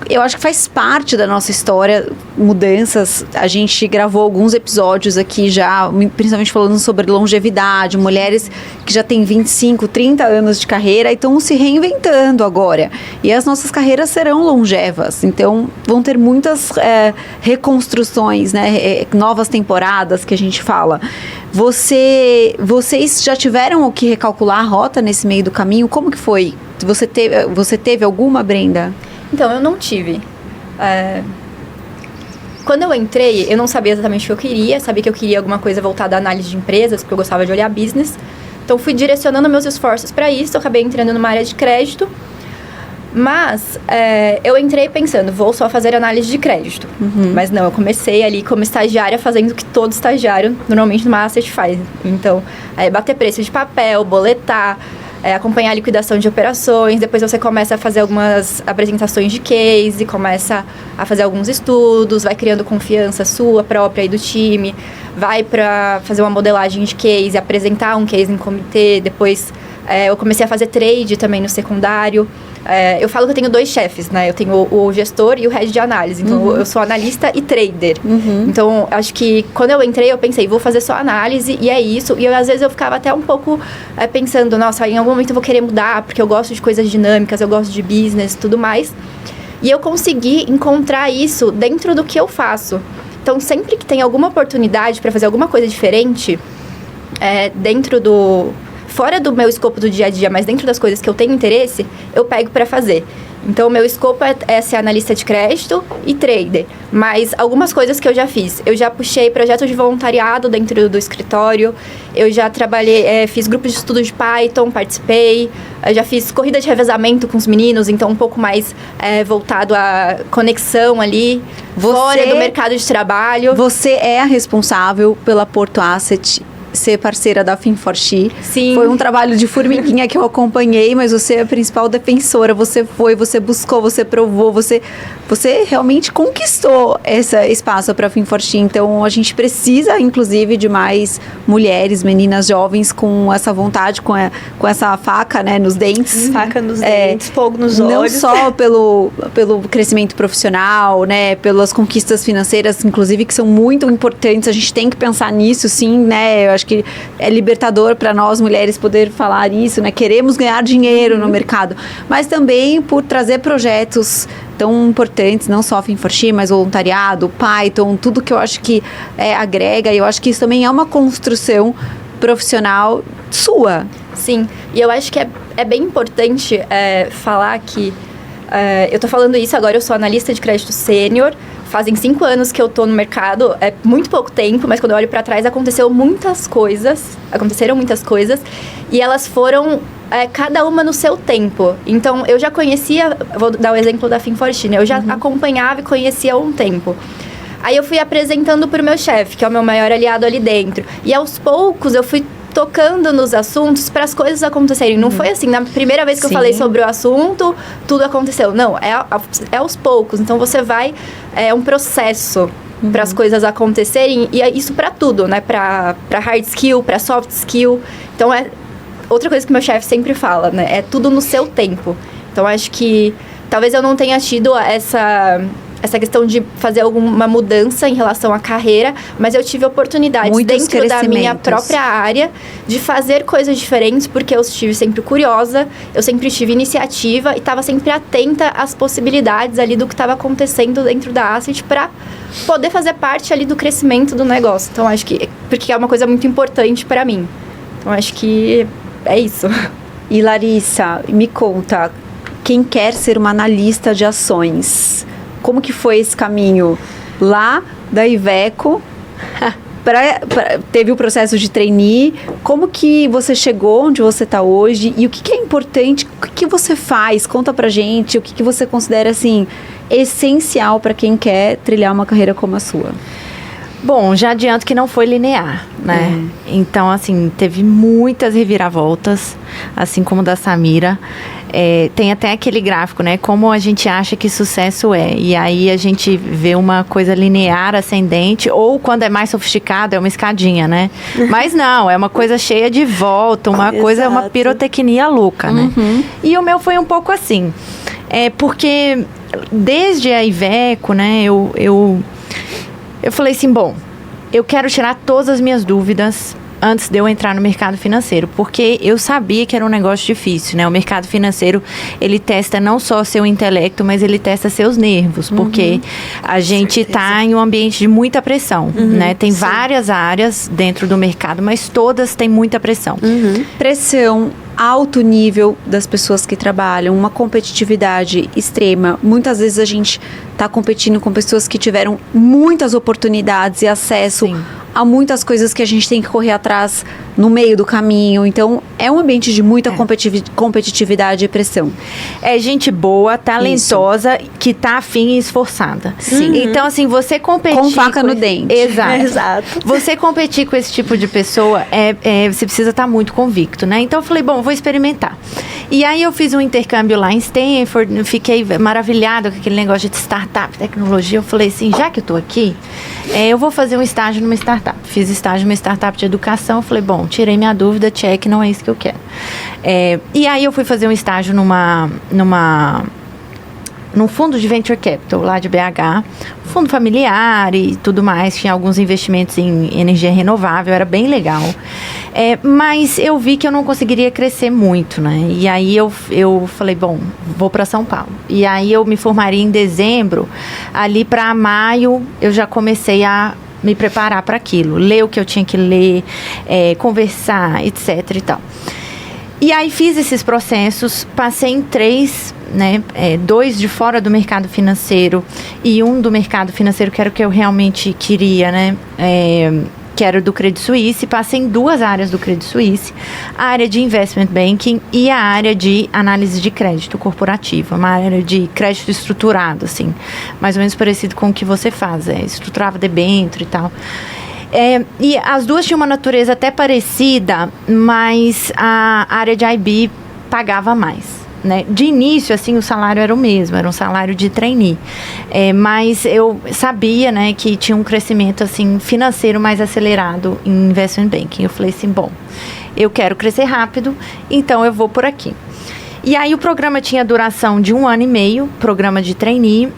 Eu acho que faz parte da nossa história, mudanças. A gente gravou alguns episódios aqui já, principalmente falando sobre longevidade, mulheres que já têm 25, 30 anos de carreira e estão se reinventando agora. E as nossas carreiras serão longevas, então vão ter muitas reconstruções, né? Novas temporadas que a gente fala. Vocês já tiveram que recalcular a rota nesse meio do caminho? Como que foi? Você teve alguma, Brenda? Então, eu não tive. Quando eu entrei, eu não sabia exatamente o que eu queria. Sabia que eu queria alguma coisa voltada à análise de empresas, porque eu gostava de olhar business. Então, fui direcionando meus esforços para isso. Eu acabei entrando numa área de crédito. Mas, eu entrei pensando, vou só fazer análise de crédito. Mas não, eu comecei ali como estagiária, fazendo o que todo estagiário, normalmente, numa asset faz. Então, bater preço de papel, boletar... acompanhar a liquidação de operações, depois você começa a fazer algumas apresentações de case, começa a fazer alguns estudos, vai criando confiança sua própria e do time, vai para fazer uma modelagem de case, apresentar um case em comitê, depois eu comecei a fazer trade também no secundário. Eu falo que eu tenho 2 chefes, né? Eu tenho o gestor e o head de análise. Então, eu sou analista e trader. Então, acho que quando eu entrei, eu pensei, vou fazer só análise e é isso. E às vezes eu ficava até um pouco pensando, nossa, em algum momento eu vou querer mudar, porque eu gosto de coisas dinâmicas, eu gosto de business e tudo mais. E eu consegui encontrar isso dentro do que eu faço. Então, sempre que tem alguma oportunidade para fazer alguma coisa diferente, dentro do... fora do meu escopo do dia a dia, mas dentro das coisas que eu tenho interesse, eu pego para fazer. Então, o meu escopo é ser analista de crédito e trader. Mas algumas coisas que eu já fiz. Eu já puxei projetos de voluntariado dentro do escritório. Eu já trabalhei, fiz grupos de estudo de Python, participei. Eu já fiz corrida de revezamento com os meninos, então um pouco mais voltado à conexão ali, fora do mercado de trabalho. Você é a responsável pela Porto Asset ser parceira da Fin4She. Sim. Foi um trabalho de formiguinha que eu acompanhei, mas você é a principal defensora. Você foi, você buscou, você provou, você realmente conquistou esse espaço para a Fin4She. Então, a gente precisa, inclusive, de mais mulheres, meninas jovens com essa vontade, com essa faca, né, nos dentes. Faca nos dentes, fogo nos olhos. Não só pelo crescimento profissional, né, pelas conquistas financeiras, inclusive, que são muito importantes. A gente tem que pensar nisso, sim, né? Eu acho que é libertador para nós mulheres poder falar isso, né? Queremos ganhar dinheiro no mercado, mas também por trazer projetos tão importantes, não só a Fin4She, mas voluntariado, Python, tudo que eu acho que agrega, e eu acho que isso também é uma construção profissional sua. Sim, e eu acho que é bem importante falar que eu tô falando isso agora, eu sou analista de crédito sênior. Fazem 5 anos que eu tô no mercado, é muito pouco tempo, mas quando eu olho para trás aconteceram muitas coisas, e elas foram cada uma no seu tempo. Então, eu já conhecia, vou dar o exemplo da Fin4She, né? Eu já acompanhava e conhecia há um tempo. Aí eu fui apresentando pro meu chefe, que é o meu maior aliado ali dentro. E aos poucos eu fui tocando nos assuntos para as coisas acontecerem. Não foi assim, na primeira vez que eu falei sobre o assunto, tudo aconteceu. Não, é aos poucos. Então, você vai... É um processo para as coisas acontecerem. E é isso para tudo, né? Para hard skill, para soft skill. Então, outra coisa que meu chefe sempre fala, né? É tudo no seu tempo. Então, acho que talvez eu não tenha tido essa questão de fazer alguma mudança em relação à carreira, mas eu tive oportunidades dentro da minha própria área de fazer coisas diferentes, porque eu estive sempre curiosa, eu sempre tive iniciativa e estava sempre atenta às possibilidades ali do que estava acontecendo dentro da Asset para poder fazer parte ali do crescimento do negócio. Então, acho que... Porque é uma coisa muito importante para mim. Então, acho que é isso. E, Larissa, me conta, quem quer ser uma analista de ações... Como que foi esse caminho lá da Iveco? Teve o processo de trainee. Como que você chegou onde você está hoje? E o que é importante? O que você faz? Conta pra gente. O que você considera, assim, essencial para quem quer trilhar uma carreira como a sua? Bom, já adianto que não foi linear, né? Então, assim, teve muitas reviravoltas, assim como da Samira. Tem até aquele gráfico, né? Como a gente acha que sucesso é. E aí a gente vê uma coisa linear, ascendente, ou quando é mais sofisticado, é uma escadinha, né? Mas não, é uma coisa cheia de volta, uma coisa, uma pirotecnia louca, né? E o meu foi um pouco assim. Porque desde a Iveco, né? Eu falei assim, bom, eu quero tirar todas as minhas dúvidas antes de eu entrar no mercado financeiro, porque eu sabia que era um negócio difícil, né? O mercado financeiro, ele testa não só seu intelecto, mas ele testa seus nervos, porque a gente está em um ambiente de muita pressão, né? Tem várias áreas dentro do mercado, mas todas têm muita pressão. Pressão, alto nível das pessoas que trabalham, uma competitividade extrema. Muitas vezes a gente está competindo com pessoas que tiveram muitas oportunidades e acesso a muitas coisas que a gente tem que correr atrás no meio do caminho. Então, é um ambiente de muita competitividade e pressão. É gente boa, talentosa, que tá afim e esforçada. Então, assim, você competir... Com faca no dente. Exato. Você competir com esse tipo de pessoa, você precisa estar muito convicto, né? Então, eu falei, bom, vou experimentar. E aí, eu fiz um intercâmbio lá em Stanford, fiquei maravilhada com aquele negócio de startup, tecnologia. Eu falei assim, já que eu tô aqui, eu vou fazer um estágio numa startup. Fiz estágio numa startup de educação. Eu falei, bom, tirei minha dúvida, check, não é isso que eu quero. E aí eu fui fazer um estágio num fundo de venture capital lá de BH, fundo familiar e tudo mais, tinha alguns investimentos em energia renovável, era bem legal. Mas eu vi que eu não conseguiria crescer muito, né? E aí eu falei, bom, vou para São Paulo. E aí eu me formaria em dezembro, ali para maio eu já comecei a me preparar para aquilo, ler o que eu tinha que ler, conversar, etc e tal. E aí fiz esses processos, passei em 3, né, 2 de fora do mercado financeiro e 1 do mercado financeiro, que era o que eu realmente queria, né, que era do Credit Suisse. Passei em 2 áreas do Credit Suisse, a área de Investment Banking e a área de análise de crédito corporativa, uma área de crédito estruturado, assim, mais ou menos parecido com o que você faz, estruturava debênture e tal. E as 2 tinham uma natureza até parecida, mas a área de IB pagava mais. Né? De início, assim, o salário era o mesmo, era um salário de trainee. Mas eu sabia, né, que tinha um crescimento, assim, financeiro mais acelerado em Investment Banking. Eu falei assim, bom, eu quero crescer rápido, então eu vou por aqui. E aí o programa tinha duração de 1 ano e meio, programa de trainee,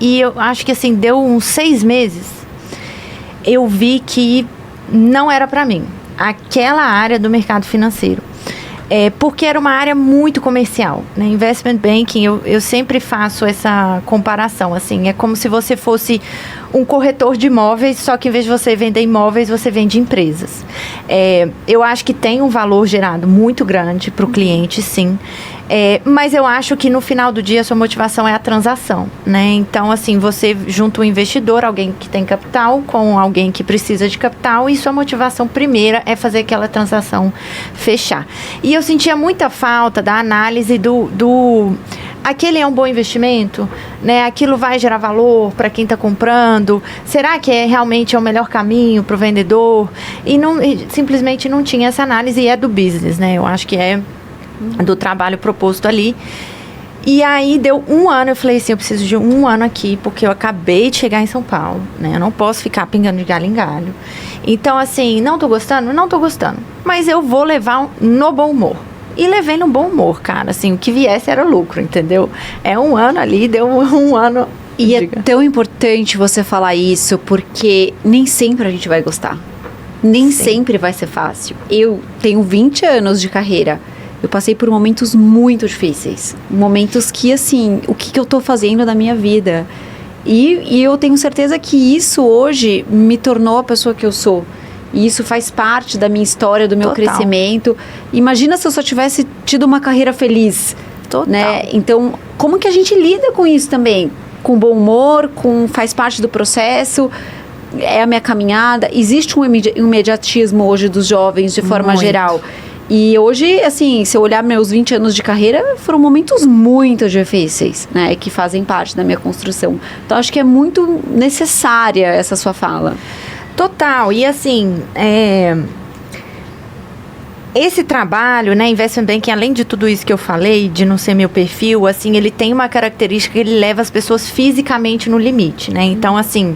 e eu acho que, assim, deu uns 6 meses, eu vi que não era para mim, aquela área do mercado financeiro. Porque era uma área muito comercial, né? Investment Banking, eu sempre faço essa comparação, assim, é como se você fosse um corretor de imóveis, só que em vez de você vender imóveis, você vende empresas. Eu acho que tem um valor gerado muito grande para o cliente, sim. Mas eu acho que no final do dia a sua motivação é a transação, né? Então, assim, você junta um investidor, alguém que tem capital, com alguém que precisa de capital, e sua motivação primeira é fazer aquela transação fechar. E eu sentia muita falta da análise aquele é um bom investimento, né? Aquilo vai gerar valor para quem está comprando? Será que realmente é o melhor caminho para o vendedor? E simplesmente não tinha essa análise, e é do business, né? Eu acho que é do trabalho proposto ali. E aí deu 1 ano, eu falei assim, eu preciso de 1 ano aqui, porque eu acabei de chegar em São Paulo, né? Eu não posso ficar pingando de galho em galho. Então, assim, não tô gostando, mas eu vou levar no bom humor. E levei no bom humor, cara, assim, o que viesse era lucro, entendeu? 1 ano ali, deu 1 ano. E é tão importante você falar isso, porque nem sempre a gente vai gostar. Nem sempre vai ser fácil. Eu tenho 20 anos de carreira. Eu passei por momentos muito difíceis. Momentos que, assim, o que eu tô fazendo da minha vida? E eu tenho certeza que isso hoje me tornou a pessoa que eu sou. E isso faz parte da minha história, do meu crescimento. Imagina se eu só tivesse tido uma carreira feliz. Total. Né? Então, como que a gente lida com isso também? Com bom humor, faz parte do processo, é a minha caminhada. Existe um imediatismo hoje dos jovens, de forma geral. E hoje, assim, se eu olhar meus 20 anos de carreira, foram momentos muito difíceis, né? Que fazem parte da minha construção. Então, acho que é muito necessária essa sua fala. Total. E, assim, esse trabalho, né, Investment Banking, além de tudo isso que eu falei, de não ser meu perfil, assim, ele tem uma característica que ele leva as pessoas fisicamente no limite, né? Então, assim,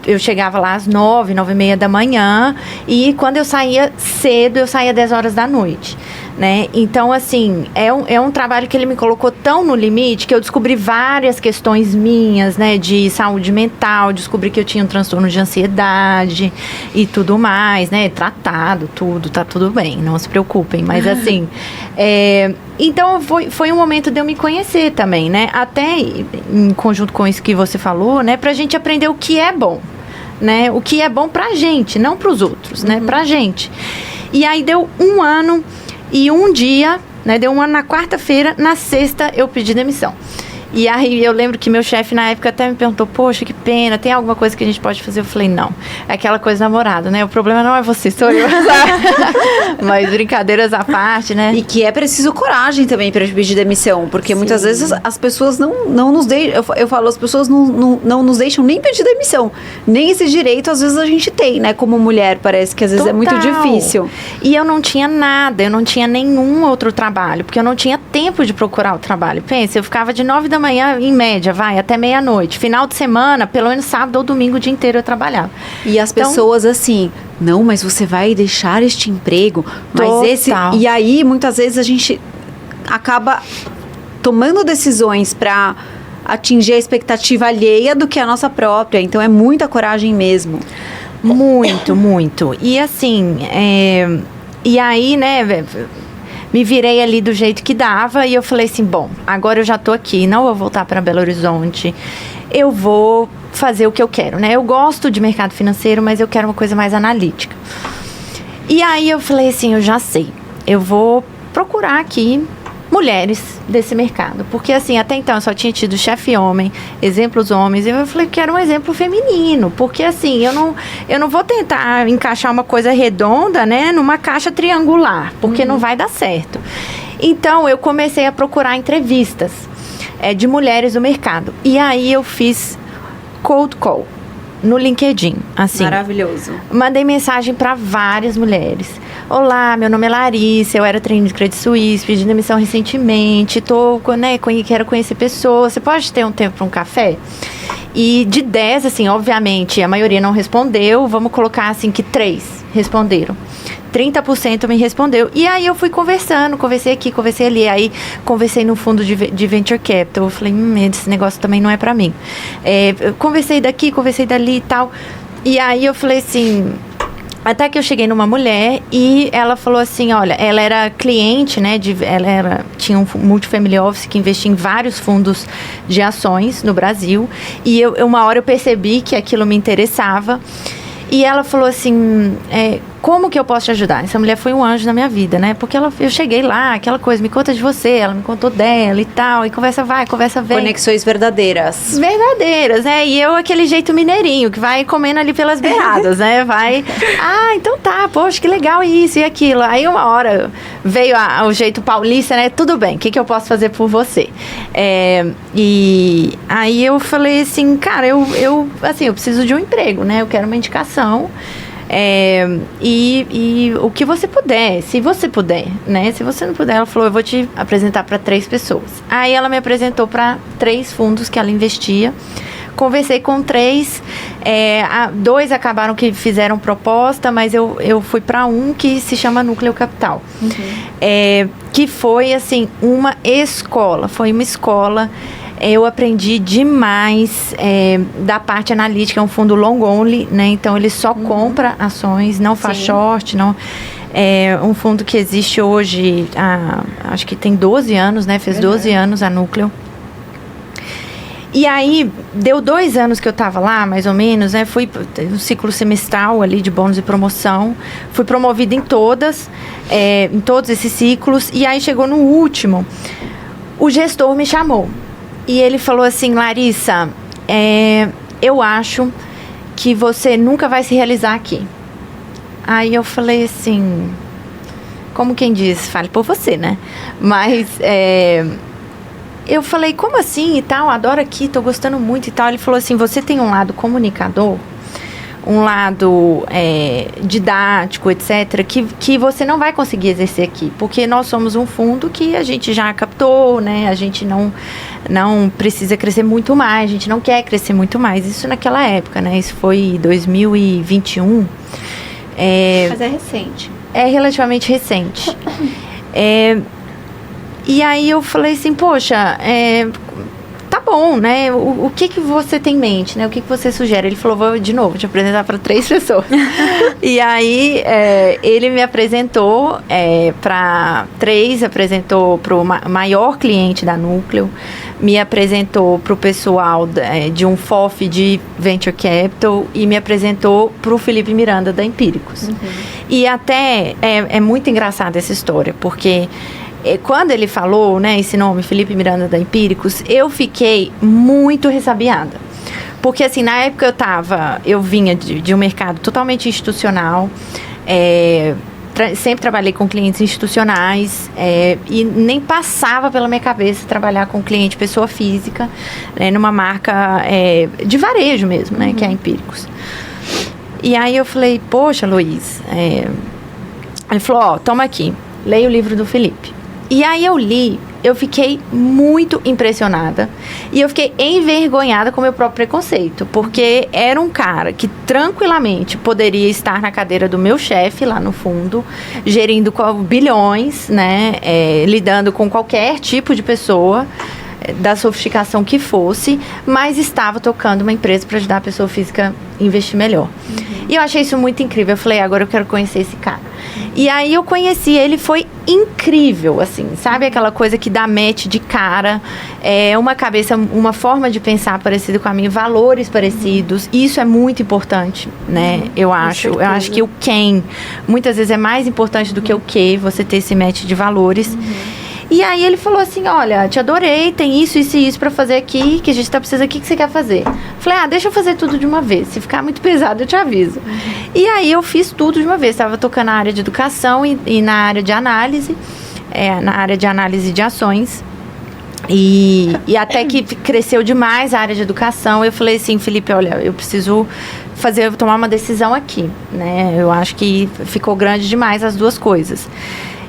eu chegava lá às 9h30 da manhã, e quando eu saía cedo, eu saía 10 horas da noite, né? Então, assim, é um trabalho que ele me colocou tão no limite que eu descobri várias questões minhas, né, de saúde mental, descobri que eu tinha um transtorno de ansiedade e tudo mais, né? Tratado, tá tudo bem, não se preocupem, mas assim, então foi um momento de eu me conhecer também, né, até em conjunto com isso que você falou, né, pra gente aprender o que é bom, né, o que é bom pra gente, não pros outros, né, pra gente. E aí deu 1 ano e um dia, né, deu 1 ano na quarta-feira, na sexta eu pedi demissão. E aí eu lembro que meu chefe na época até me perguntou, poxa, que pena, tem alguma coisa que a gente pode fazer? Eu falei, não, é aquela coisa namorado, né? O problema não é você, sou eu. Mas brincadeiras à parte, né? E que é preciso coragem também para pedir demissão, porque muitas vezes as pessoas não nos deixam, eu falo, as pessoas não nos deixam nem pedir demissão, nem esse direito às vezes a gente tem, né? Como mulher, parece que às vezes é muito difícil. E eu não tinha nada, eu não tinha nenhum outro trabalho, porque eu não tinha tempo de procurar o trabalho. Pensa, eu ficava de 9 da manhã, em média, até meia-noite. Final de semana, pelo menos sábado ou domingo, o dia inteiro eu trabalhava. E as pessoas assim, não, mas você vai deixar este emprego, mas esse... E aí, muitas vezes, a gente acaba tomando decisões para atingir a expectativa alheia do que a nossa própria. Então, é muita coragem mesmo. Muito, muito. E assim, e aí, né... Me virei ali do jeito que dava e eu falei assim, bom, agora eu já tô aqui, não vou voltar para Belo Horizonte, eu vou fazer o que eu quero, né? Eu gosto de mercado financeiro, mas eu quero uma coisa mais analítica. E aí eu falei assim, eu já sei, eu vou procurar aqui mulheres desse mercado. Porque, assim, até então eu só tinha tido chefe homem, exemplos homens, e eu falei que era um exemplo feminino. Porque, assim, eu não vou tentar encaixar uma coisa redonda, né, numa caixa triangular, porque não vai dar certo. Então, eu comecei a procurar entrevistas de mulheres do mercado. E aí, eu fiz cold call no LinkedIn, assim. Maravilhoso. Mandei mensagem para várias mulheres. Olá, meu nome é Larissa, eu era trainee de Credit Suisse, pedi demissão recentemente, quero conhecer pessoas, você pode ter um tempo para um café? E de 10, assim, obviamente, a maioria não respondeu, vamos colocar assim que 3 responderam. 30% me respondeu. E aí eu fui conversei aqui, conversei ali. Aí conversei no fundo de Venture Capital. Eu falei, esse negócio também não é pra mim. Conversei daqui, conversei dali e tal. E aí eu falei assim... Até que eu cheguei numa mulher e ela falou assim, olha, ela era cliente, né, tinha um multifamily office que investia em vários fundos de ações no Brasil. E uma hora eu percebi que aquilo me interessava. E ela falou assim, como que eu posso te ajudar? Essa mulher foi um anjo na minha vida, né? Porque eu cheguei lá, aquela coisa, me conta de você, ela me contou dela e tal, e conversa vai, conversa vem. Conexões verdadeiras. Verdadeiras, e eu aquele jeito mineirinho, que vai comendo ali pelas beiradas, né? Vai, então tá, poxa, que legal isso e aquilo. Aí uma hora veio o jeito paulista, né? Tudo bem, o que eu posso fazer por você? E aí eu falei assim, cara, eu preciso de um emprego, né? Eu quero uma indicação. E o que você puder, se você puder, né? Se você não puder, ela falou, eu vou te apresentar para 3 pessoas. Aí ela me apresentou para 3 fundos que ela investia. Conversei com 3, 2 acabaram que fizeram proposta, mas eu fui para um que se chama Núcleo Capital. Que foi, assim, uma escola. Foi uma escola. Eu aprendi demais da parte analítica, é um fundo long only, né? Então, ele só compra ações, não faz short, não... É um fundo que existe hoje, acho que tem 12 anos, né? Fez 12 anos a Núcleo. E aí, deu 2 anos que eu estava lá, mais ou menos, né? Fui no ciclo semestral ali de bônus e promoção. Fui promovida em todos esses ciclos. E aí, chegou no último, o gestor me chamou. E ele falou assim, Larissa, eu acho que você nunca vai se realizar aqui. Aí eu falei assim, como quem diz, fale por você, né? Mas eu falei, como assim e tal, adoro aqui, tô gostando muito e tal. Ele falou assim, você tem um lado comunicador, um lado didático, etc., que você não vai conseguir exercer aqui, porque nós somos um fundo que a gente já captou, né? A gente não precisa crescer muito mais, a gente não quer crescer muito mais. Isso naquela época, né? Isso foi 2021. Mas é recente. É relativamente recente. E aí eu falei assim, poxa, tá bom, né? O que você tem em mente, né? O que você sugere? Ele falou, vou de novo te apresentar para 3 pessoas. E aí ele me apresentou para 3, apresentou para o maior cliente da Núcleo, me apresentou para o pessoal de um FOF de Venture Capital e me apresentou para o Felipe Miranda da Empíricos. E até é muito engraçada essa história, porque quando ele falou, né, esse nome, Felipe Miranda da Empíricos, eu fiquei muito ressabiada. Porque, assim, na época eu vinha de um mercado totalmente institucional, sempre trabalhei com clientes institucionais, e nem passava pela minha cabeça trabalhar com cliente pessoa física, numa marca de varejo mesmo, né, que é a Empíricos. E aí eu falei, poxa, Luiz, ele falou, toma aqui, leia o livro do Felipe. E aí eu li, eu fiquei muito impressionada e eu fiquei envergonhada com o meu próprio preconceito, porque era um cara que tranquilamente poderia estar na cadeira do meu chefe lá no fundo, gerindo bilhões, né, lidando com qualquer tipo de pessoa, da sofisticação que fosse, mas estava tocando uma empresa para ajudar a pessoa física a investir melhor. E eu achei isso muito incrível. Eu falei, agora eu quero conhecer esse cara. E aí eu conheci ele, foi incrível, assim, sabe? Aquela coisa que dá match de cara, uma cabeça, uma forma de pensar parecida com a minha, valores parecidos. Isso é muito importante, né? Eu acho. Eu acho que o quem, muitas vezes, é mais importante do que o que, você ter esse match de valores. E aí ele falou assim, olha, te adorei, tem isso, isso e isso pra fazer aqui, que a gente tá precisando aqui, o que você quer fazer? Falei, deixa eu fazer tudo de uma vez, se ficar muito pesado eu te aviso. E aí eu fiz tudo de uma vez, estava tocando na área de educação e na área de análise, na área de análise de ações. E até que cresceu demais a área de educação, eu falei assim, Felipe, olha, eu preciso tomar uma decisão aqui, né? Eu acho que ficou grande demais as duas coisas.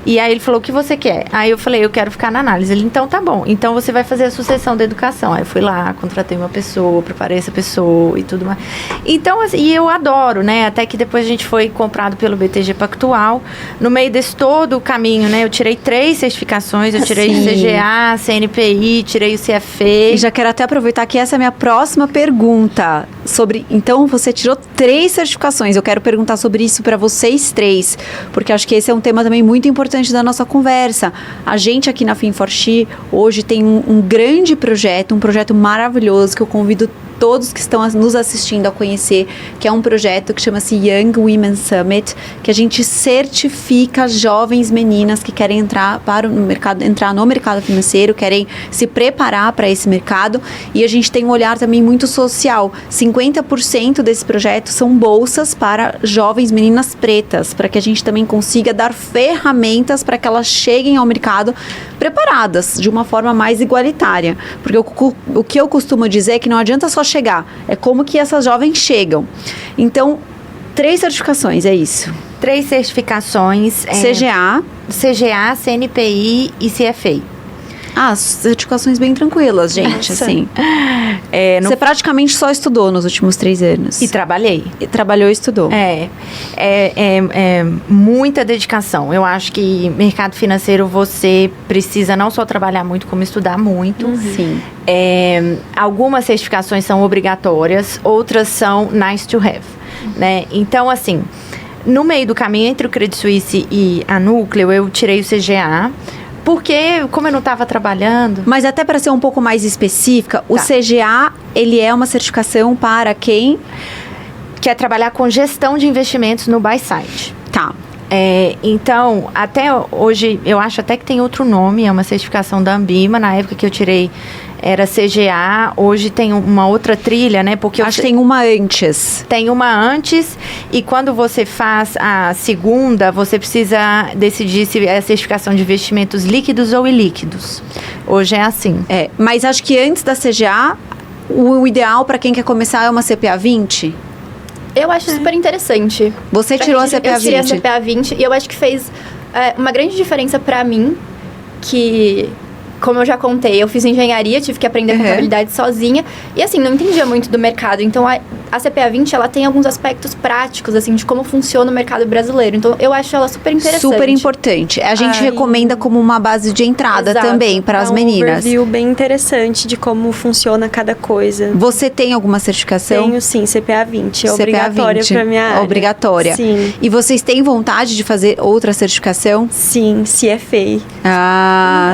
E aí ele falou, o que você quer? Aí eu falei, eu quero ficar na análise. Ele, então tá bom, então você vai fazer a sucessão da educação. Aí eu fui lá, contratei uma pessoa, preparei essa pessoa e tudo mais. Então, assim, e eu adoro, né? Até que depois a gente foi comprado pelo BTG Pactual. No meio desse todo o caminho, né? Eu tirei 3 certificações, eu tirei o CGA, CNPI, tirei o CFA. E já quero até aproveitar que essa é a minha próxima pergunta. Então, você tirou 3 certificações. Eu quero perguntar sobre isso para vocês 3, porque acho que esse é um tema também muito importante da nossa conversa. A gente aqui na Fin4She hoje tem um grande projeto, um projeto maravilhoso que eu convido todos que estão nos assistindo a conhecer, que é um projeto que chama-se Young Women Summit, que a gente certifica jovens meninas que querem entrar no mercado financeiro, querem se preparar para esse mercado, e a gente tem um olhar também muito social. 50% desse projeto são bolsas para jovens meninas pretas, para que a gente também consiga dar ferramentas para que elas cheguem ao mercado preparadas, de uma forma mais igualitária. Porque o que eu costumo dizer é que não adianta só chegar, é como que essas jovens chegam. Então, 3 certificações, é isso? 3 certificações. CGA, CNPI e CFA. Certificações bem tranquilas, gente, assim. Você praticamente só estudou nos últimos 3 anos. E trabalhei. Trabalhou e estudou. Muita dedicação. Eu acho que mercado financeiro você precisa não só trabalhar muito, como estudar muito. Sim. Algumas certificações são obrigatórias, outras são nice to have, né? Então, assim, no meio do caminho entre o Credit Suisse e a Núcleo, eu tirei o CGA, porque, como eu não estava trabalhando... Mas até para ser um pouco mais específica, o CGA, ele é uma certificação para quem quer trabalhar com gestão de investimentos no buy side. Tá. Então, até hoje, eu acho até que tem outro nome, é uma certificação da Ambima. Na época que eu tirei, era CGA. Hoje tem uma outra trilha, né? Porque acho que tem uma antes. Tem uma antes, e quando você faz a segunda, você precisa decidir se é a certificação de investimentos líquidos ou ilíquidos. Hoje é assim. Mas acho que antes da CGA, o ideal para quem quer começar é uma CPA 20? Eu acho super interessante. Você tirou a CPA 20? Eu tirei a CPA 20 e eu acho que fez uma grande diferença pra mim, que, como eu já contei, eu fiz engenharia, tive que aprender contabilidade sozinha. E assim, não entendia muito do mercado. Então, a CPA 20, ela tem alguns aspectos práticos, assim, de como funciona o mercado brasileiro. Então, eu acho ela super interessante. Super importante. A gente recomenda como uma base de entrada também para as meninas. Um overview bem interessante de como funciona cada coisa. Você tem alguma certificação? Tenho, sim. CPA 20. É obrigatória para minha área. Obrigatória. Sim. E vocês têm vontade de fazer outra certificação? Sim, CFA.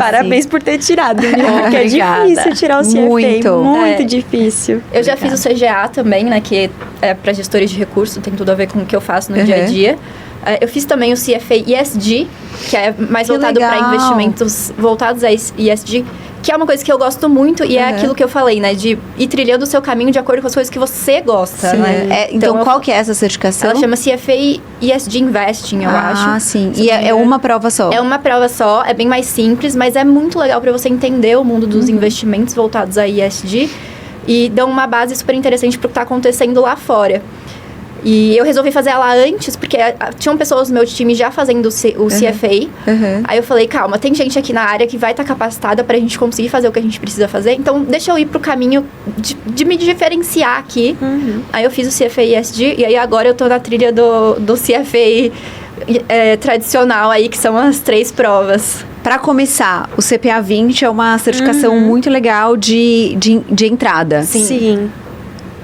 Parabéns por ter tirado, viu? Porque é difícil tirar o CFA. Muito difícil. Eu já fiz o CGA também, né? Que é para gestores de recursos, tem tudo a ver com o que eu faço no dia a dia. Eu fiz também o CFA ESG, que é mais voltado para investimentos voltados a ESG, que é uma coisa que eu gosto muito e é aquilo que eu falei, né? De ir trilhando o seu caminho de acordo com as coisas que você gosta, né? Então, qual que é essa certificação? Ela chama CFA ESG Investing, eu acho. Ah, sim. E é uma prova só? É uma prova só, é bem mais simples, mas é muito legal para você entender o mundo dos investimentos voltados a ESG e dão uma base super interessante para o que está acontecendo lá fora. E eu resolvi fazer ela antes, porque tinham pessoas do meu time já fazendo o CFA. Aí eu falei, calma, tem gente aqui na área que vai estar capacitada pra gente conseguir fazer o que a gente precisa fazer. Então, deixa eu ir pro caminho de me diferenciar aqui. Aí eu fiz o CFA ESG, e aí agora eu tô na trilha do CFA tradicional aí, que são as 3 provas. Para começar, o CPA 20 é uma certificação muito legal de entrada. Sim.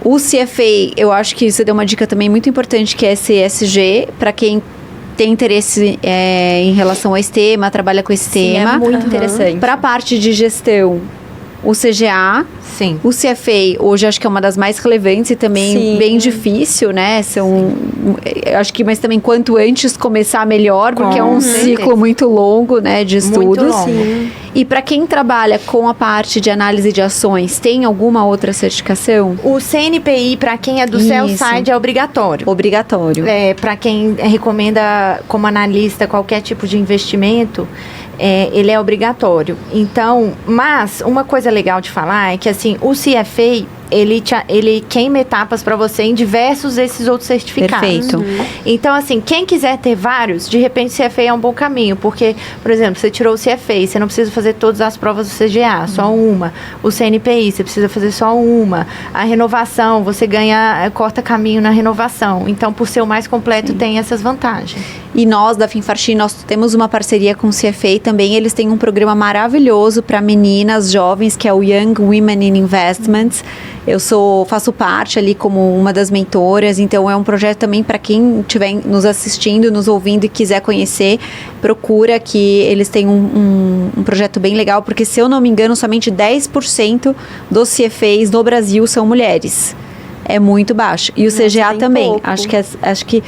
O CFA, eu acho que você deu uma dica também muito importante, que é CSG, para quem tem interesse em relação a esse tema, trabalha com esse tema. É muito interessante. Para a parte de gestão, o CGA. Sim. O CFA, hoje, acho que é uma das mais relevantes e também Sim. bem difícil, né? Eu acho que, mas também quanto antes começar, melhor, porque é um ciclo muito longo, né, de estudos. Muito longo. Sim. E para quem trabalha com a parte de análise de ações, tem alguma outra certificação? O CNPI, para quem é do Isso. sell side, é obrigatório. Obrigatório. Para quem recomenda como analista qualquer tipo de investimento, ele é obrigatório. Então, mas uma coisa legal de falar é que assim, o CFA, ele queima etapas para você em diversos desses outros certificados. Perfeito. Então, assim, quem quiser ter vários, de repente o CFA é um bom caminho, porque, por exemplo, você tirou o CFA, você não precisa fazer todas as provas do CGA, só uma. O CNPI, você precisa fazer só uma. A renovação, você corta caminho na renovação. Então, por ser o mais completo, tem essas vantagens. E nós, da Finfarchi, nós temos uma parceria com o CFA também. Eles têm um programa maravilhoso para meninas jovens, que é o Young Women in Investments. Eu faço parte ali como uma das mentoras, então é um projeto também para quem estiver nos assistindo, nos ouvindo e quiser conhecer, procura, que eles têm um projeto bem legal, porque se eu não me engano, somente 10% dos CFAs no Brasil são mulheres. É muito baixo. E o CGA bem também. pouco. Acho que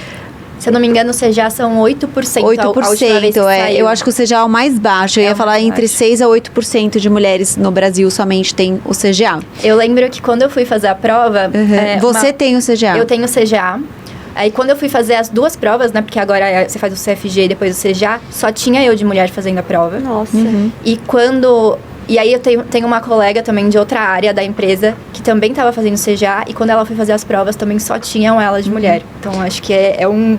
Se eu não me engano, o CGA são 8%. 8%, eu acho que o CGA é o mais baixo. Eu ia falar entre 6% a 8% de mulheres no Brasil somente tem o CGA. Eu lembro que quando eu fui fazer a prova... Você tem o CGA? Eu tenho o CGA. Aí quando eu fui fazer as duas provas, né? Porque agora você faz o CFG e depois o CGA, só tinha eu de mulher fazendo a prova. Nossa. E aí eu tenho uma colega também de outra área da empresa que também estava fazendo CGA, e quando ela foi fazer as provas também só tinham ela de mulher. Então acho que é um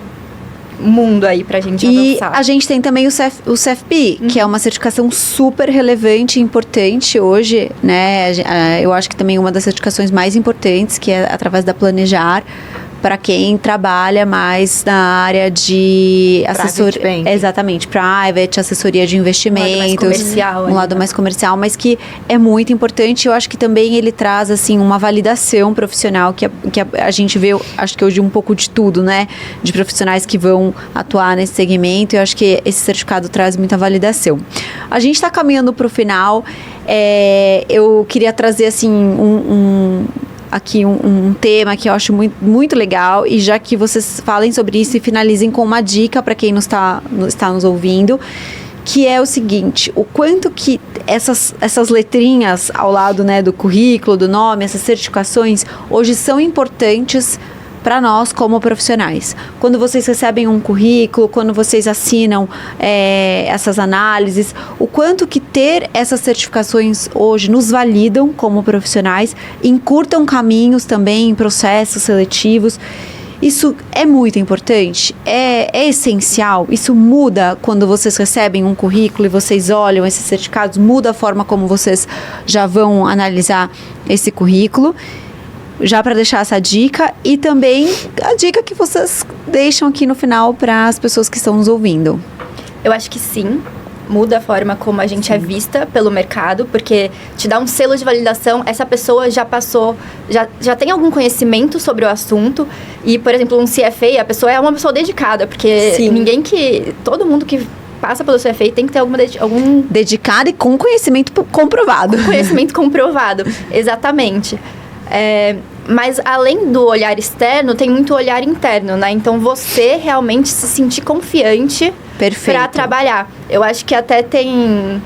mundo aí pra gente avançar. E a gente tem também o CFP, que é uma certificação super relevante e importante hoje, né? Eu acho que também uma das certificações mais importantes, que é através da Planejar, para quem trabalha mais na área de assessoria. Exatamente, private, assessoria de investimentos. Um lado mais comercial, mas que é muito importante. Eu acho que também ele traz assim uma validação profissional, que a gente vê, acho que hoje um pouco de tudo, né? De profissionais que vão atuar nesse segmento. Eu acho que esse certificado traz muita validação. A gente está caminhando para o final. Eu queria trazer assim aqui um tema que eu acho muito, muito legal, e já que vocês falem sobre isso e finalizem com uma dica para quem está nos ouvindo, que é o seguinte: o quanto que essas letrinhas ao lado, né, do currículo, do nome, essas certificações hoje são importantes para nós como profissionais. Quando vocês recebem um currículo, quando vocês assinam essas análises, o quanto que ter essas certificações hoje nos validam como profissionais, encurtam caminhos também em processos seletivos. Isso é muito importante, é essencial. Isso muda quando vocês recebem um currículo e vocês olham esses certificados, muda a forma como vocês já vão analisar esse currículo. Já para deixar essa dica, e também a dica que vocês deixam aqui no final para as pessoas que estão nos ouvindo. Eu acho que sim, muda a forma como a gente é vista pelo mercado, porque te dá um selo de validação, essa pessoa já passou, já tem algum conhecimento sobre o assunto. E, por exemplo, um CFA, a pessoa é uma pessoa dedicada, porque todo mundo que passa pelo CFA tem que ter algum... Dedicado e com conhecimento comprovado. Com conhecimento comprovado, exatamente. Mas além do olhar externo, tem muito olhar interno, né? Então você realmente se sentir confiante para trabalhar. Eu acho que até tem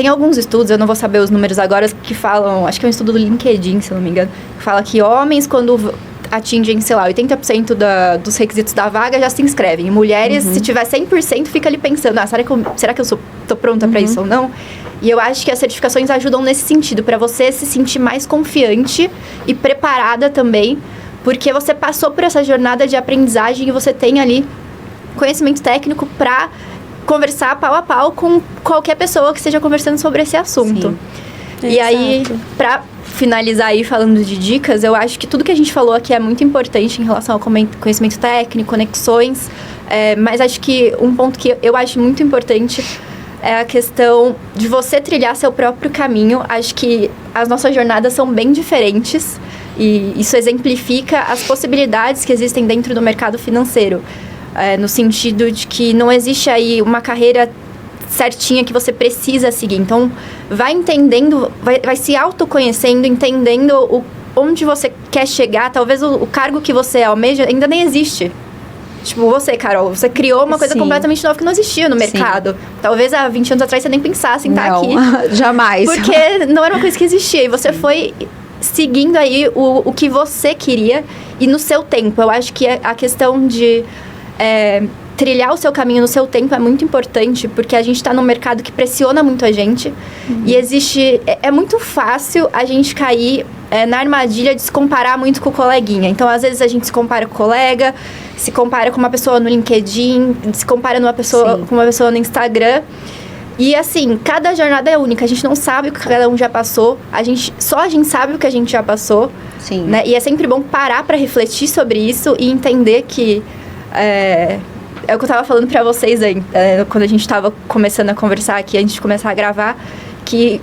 alguns estudos, eu não vou saber os números agora, que falam, acho que é um estudo do LinkedIn, se eu não me engano, que fala que homens, quando atingem, sei lá, 80% dos requisitos da vaga, já se inscrevem. E mulheres, se tiver 100%, fica ali pensando, será que eu tô pronta para isso ou não? E eu acho que as certificações ajudam nesse sentido, para você se sentir mais confiante e preparada também, porque você passou por essa jornada de aprendizagem e você tem ali conhecimento técnico para conversar pau a pau com qualquer pessoa que esteja conversando sobre esse assunto. Sim. E aí, para finalizar aí falando de dicas, eu acho que tudo que a gente falou aqui é muito importante em relação ao conhecimento técnico, conexões, mas acho que um ponto que eu acho muito importante é a questão de você trilhar seu próprio caminho. Acho que as nossas jornadas são bem diferentes. E isso exemplifica as possibilidades que existem dentro do mercado financeiro. No sentido de que não existe aí uma carreira certinha que você precisa seguir. Então, vai entendendo, vai se autoconhecendo, entendendo onde você quer chegar. Talvez o cargo que você almeja ainda nem existe. Tipo, você, Carol, você criou uma coisa completamente nova que não existia no mercado. Sim. Talvez há 20 anos atrás você nem pensasse em estar aqui. Jamais. Porque não era uma coisa que existia. E você foi seguindo aí o que você queria e no seu tempo. Eu acho que a questão de trilhar o seu caminho no seu tempo é muito importante, porque a gente está num mercado que pressiona muito a gente. E existe... É muito fácil a gente cair na armadilha de se comparar muito com o coleguinha. Então, às vezes, a gente se compara com o colega, se compara com uma pessoa no LinkedIn, se compara com uma pessoa no Instagram. E, assim, cada jornada é única. A gente não sabe o que cada um já passou. Só a gente sabe o que a gente já passou. Sim. Né? E é sempre bom parar para refletir sobre isso e entender que... É o que eu tava falando pra vocês aí, quando a gente tava começando a conversar aqui, antes de começar a gravar, que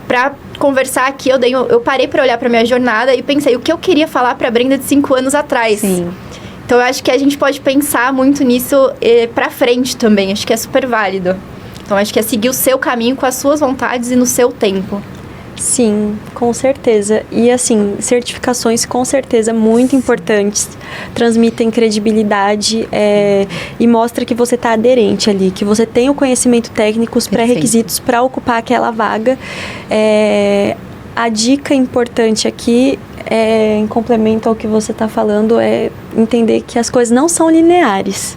pra conversar aqui eu parei pra olhar pra minha jornada e pensei o que eu queria falar pra Brenda de 5 anos atrás. Sim. Então eu acho que a gente pode pensar muito nisso pra frente também, acho que é super válido. Então acho que é seguir o seu caminho com as suas vontades e no seu tempo. Sim, com certeza. E assim, certificações com certeza muito importantes, transmitem credibilidade e mostra que você está aderente ali, que você tem o conhecimento técnico, os pré-requisitos para ocupar aquela vaga. A dica importante aqui, em complemento ao que você está falando, é entender que as coisas não são lineares.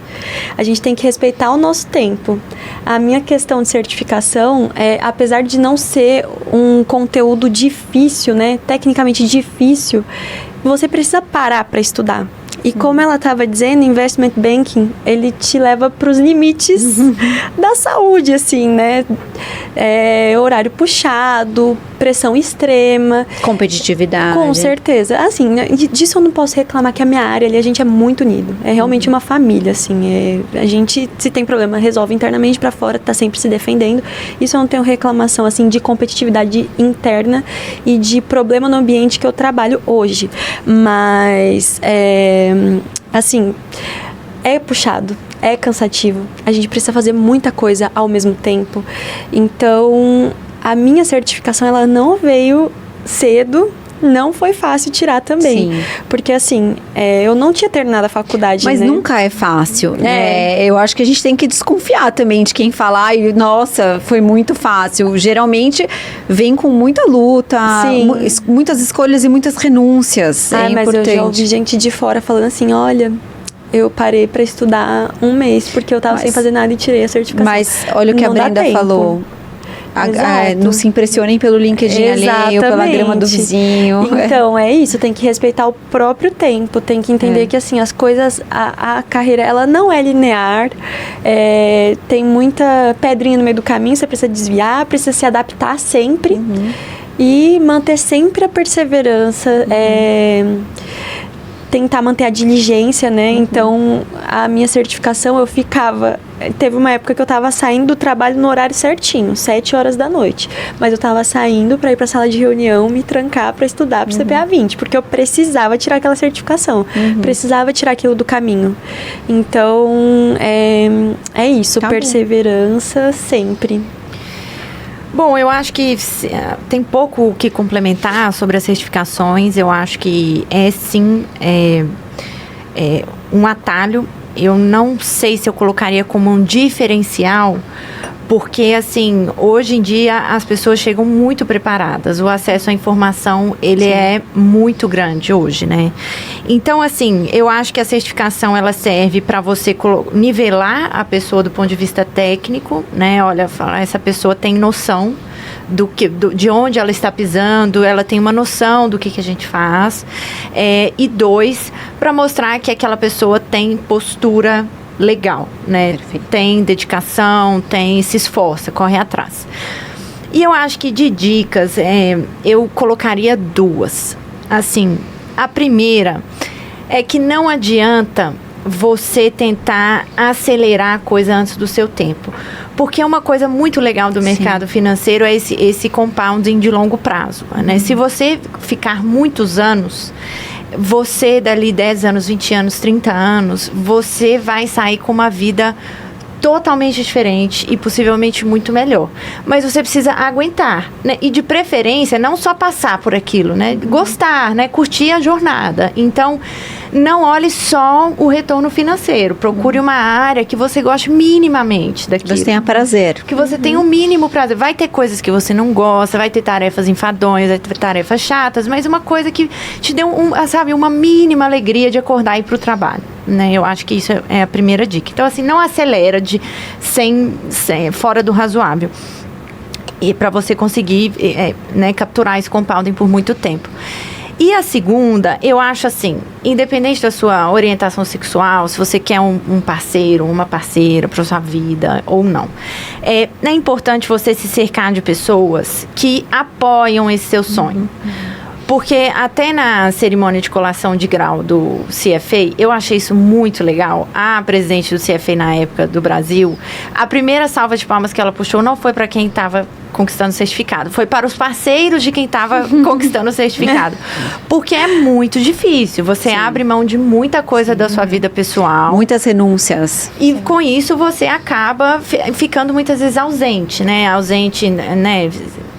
A gente tem que respeitar o nosso tempo. A minha questão de certificação, apesar de não ser um conteúdo difícil, né, tecnicamente difícil, você precisa parar para estudar. E como ela estava dizendo, Investment Banking, ele te leva para os limites da saúde, assim, né? Horário puxado, pressão extrema. Competitividade. Com certeza. Assim, disso eu não posso reclamar, que a minha área ali, a gente é muito unido. É realmente uma família, assim. A gente, se tem problema, resolve internamente, para fora, tá sempre se defendendo. Isso eu não tenho reclamação, assim, de competitividade interna e de problema no ambiente que eu trabalho hoje. Mas, assim, é puxado, é cansativo. A gente precisa fazer muita coisa ao mesmo tempo. Então, a minha certificação, ela não veio cedo, não foi fácil tirar também. Sim. Porque, assim, eu não tinha terminado a faculdade, Mas né? nunca é fácil. Eu acho que a gente tem que desconfiar também de quem fala, nossa, foi muito fácil. Geralmente, vem com muita luta, muitas escolhas e muitas renúncias. Mas eu já ouvi gente de fora falando assim, olha... Eu parei para estudar 1 mês, porque eu tava sem fazer nada e tirei a certificação. Mas olha o que a Brenda falou. Não se impressionem pelo LinkedIn alheio, pela grama do vizinho. Então, é isso. Tem que respeitar o próprio tempo. Tem que entender que, assim, as coisas... A carreira, ela não é linear. Tem muita pedrinha no meio do caminho. Você precisa desviar, precisa se adaptar sempre. E manter sempre a perseverança. Tentar manter a diligência, né? Então, a minha certificação, eu ficava... Teve uma época que eu tava saindo do trabalho no horário certinho, 7 horas da noite. Mas eu tava saindo para ir pra sala de reunião, me trancar para estudar pro CPA 20, porque eu precisava tirar aquela certificação. Precisava tirar aquilo do caminho. Então, é isso. Perseverança sempre. Bom, eu acho que tem pouco o que complementar sobre as certificações. Eu acho que sim, um atalho. Eu não sei se eu colocaria como um diferencial, porque, assim, hoje em dia as pessoas chegam muito preparadas. O acesso à informação, ele é muito grande hoje, né? Então, assim, eu acho que a certificação, ela serve para você nivelar a pessoa do ponto de vista técnico, né? Olha, essa pessoa tem noção de onde ela está pisando, ela tem uma noção do que a gente faz. E 2, para mostrar que aquela pessoa tem postura legal, né? Perfeito. Tem dedicação, se esforça, corre atrás. E eu acho que de dicas, eu colocaria 2. Assim, a primeira é que não adianta você tentar acelerar a coisa antes do seu tempo. Porque uma coisa muito legal do mercado financeiro é esse compounding de longo prazo, né? Se você ficar muitos anos, você dali 10 anos, 20 anos, 30 anos, você vai sair com uma vida totalmente diferente e possivelmente muito melhor. Mas você precisa aguentar, né? E de preferência, não só passar por aquilo, né? Gostar, né? Curtir a jornada. Então, não olhe só o retorno financeiro. Procure uma área que você goste minimamente daquilo. Você tenha prazer. Que você tenha um mínimo prazer. Vai ter coisas que você não gosta, vai ter tarefas enfadonhas, vai ter tarefas chatas, mas uma coisa que te dê uma mínima alegria de acordar e ir pro trabalho, né? Eu acho que isso é a primeira dica. Então, assim, não acelera fora do razoável. E para você conseguir né, capturar esse compounding por muito tempo. E a segunda, eu acho assim, independente da sua orientação sexual, se você quer um parceiro, uma parceira para sua vida ou não, é importante você se cercar de pessoas que apoiam esse seu sonho. Porque até na cerimônia de colação de grau do CFA, eu achei isso muito legal. A presidente do CFA na época do Brasil, a primeira salva de palmas que ela puxou não foi para quem estava conquistando o certificado, foi para os parceiros de quem estava conquistando o certificado. Porque é muito difícil, você abre mão de muita coisa da sua vida pessoal. Muitas renúncias. E com isso você acaba ficando muitas vezes ausente, né? Ausente, né?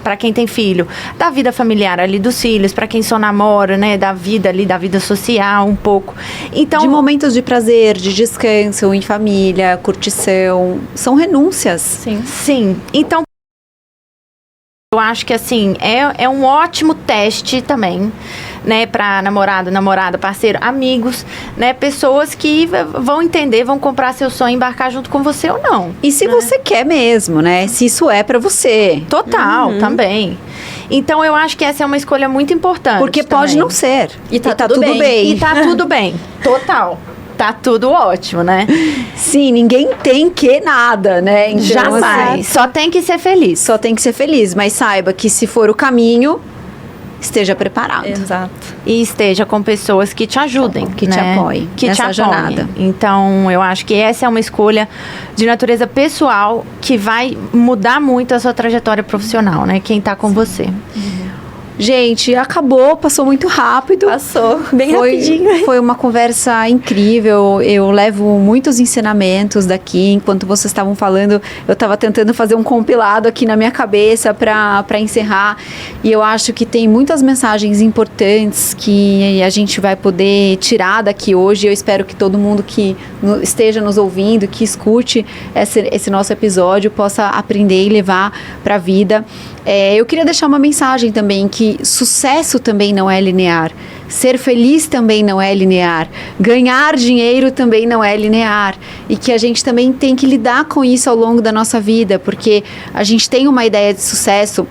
Para quem tem filho, da vida familiar ali dos filhos, para quem só namora, né, da vida social um pouco. Então, de momentos de prazer, de descanso em família, curtição, são renúncias. Sim. Então, eu acho que assim, é um ótimo teste também, né, para namorada, parceiro, amigos, né, pessoas que vão entender, vão comprar seu sonho, embarcar junto com você ou não. E se você quer mesmo, né, se isso é para você. Total, também. Então, eu acho que essa é uma escolha muito importante. Porque também. Pode não ser. E tá tudo bem. E tá tudo bem. Total. Tá tudo ótimo, né? Sim, ninguém tem que nada, né? Então, jamais. Só tem que ser feliz. Só tem que ser feliz, mas saiba que se for o caminho, esteja preparado. Exato. E esteja com pessoas que te ajudem. Que né? te apoiem que nessa te apoiem. jornada. Então, eu acho que essa é uma escolha de natureza pessoal que vai mudar muito a sua trajetória profissional, né? Quem tá com você. Gente, acabou, passou muito rápido. Passou, bem rapidinho. Foi uma conversa incrível. Eu levo muitos ensinamentos daqui. Enquanto vocês estavam falando, eu estava tentando fazer um compilado aqui na minha cabeça para encerrar. E eu acho que tem muitas mensagens importantes que a gente vai poder tirar daqui hoje. Eu espero que todo mundo que esteja nos ouvindo, que escute esse nosso episódio, possa aprender e levar para a vida. Eu queria deixar uma mensagem também, que sucesso também não é linear, ser feliz também não é linear, ganhar dinheiro também não é linear, e que a gente também tem que lidar com isso ao longo da nossa vida, porque a gente tem uma ideia de sucesso,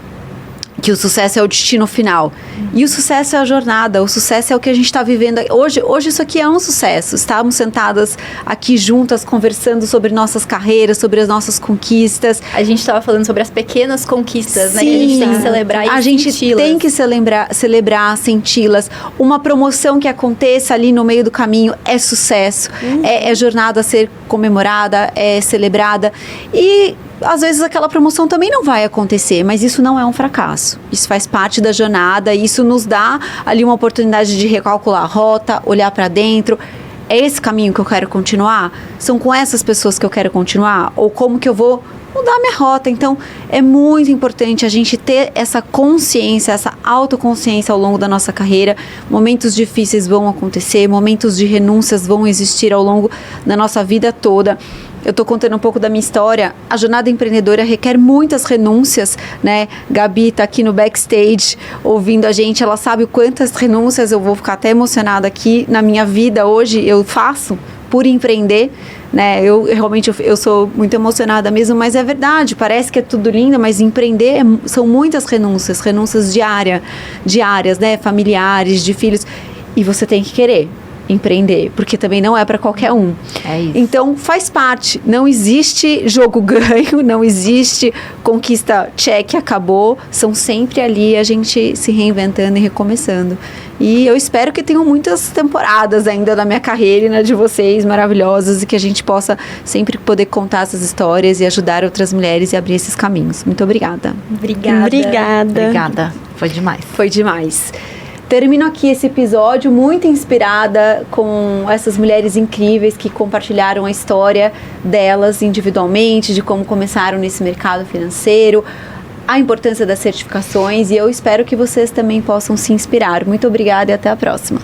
que o sucesso é o destino final. E o sucesso é a jornada, o sucesso é o que a gente está vivendo. Hoje isso aqui é um sucesso. Estávamos sentadas aqui juntas, conversando sobre nossas carreiras, sobre as nossas conquistas. A gente estava falando sobre as pequenas conquistas, né? Que a gente tem que celebrar e a gente tem que celebrar, senti-las. Uma promoção que aconteça ali no meio do caminho é sucesso. É jornada a ser comemorada, é celebrada. E às vezes aquela promoção também não vai acontecer, mas isso não é um fracasso. Isso faz parte da jornada, isso nos dá ali uma oportunidade de recalcular a rota, olhar para dentro. É esse caminho que eu quero continuar? São com essas pessoas que eu quero continuar? Ou como que eu vou mudar minha rota? Então, é muito importante a gente ter essa consciência, essa autoconsciência ao longo da nossa carreira. Momentos difíceis vão acontecer, momentos de renúncias vão existir ao longo da nossa vida toda. Eu estou contando um pouco da minha história. A jornada empreendedora requer muitas renúncias, né? Gabi está aqui no backstage ouvindo a gente. Ela sabe o quantas renúncias, eu vou ficar até emocionada aqui na minha vida hoje. Eu faço por empreender, né? Eu realmente eu sou muito emocionada mesmo, mas é verdade. Parece que é tudo lindo, mas empreender são muitas renúncias diárias, né? Familiares, de filhos. E você tem que querer. empreender, porque também não é para qualquer um. É isso. Então, faz parte. Não existe jogo ganho, não existe conquista check, acabou. São sempre ali a gente se reinventando e recomeçando. E eu espero que tenham muitas temporadas ainda da minha carreira e na de vocês, maravilhosas, e que a gente possa sempre poder contar essas histórias e ajudar outras mulheres e abrir esses caminhos. Muito obrigada. Obrigada. Foi demais. Foi demais. Termino aqui esse episódio muito inspirada com essas mulheres incríveis que compartilharam a história delas individualmente, de como começaram nesse mercado financeiro, a importância das certificações, e eu espero que vocês também possam se inspirar. Muito obrigada e até a próxima.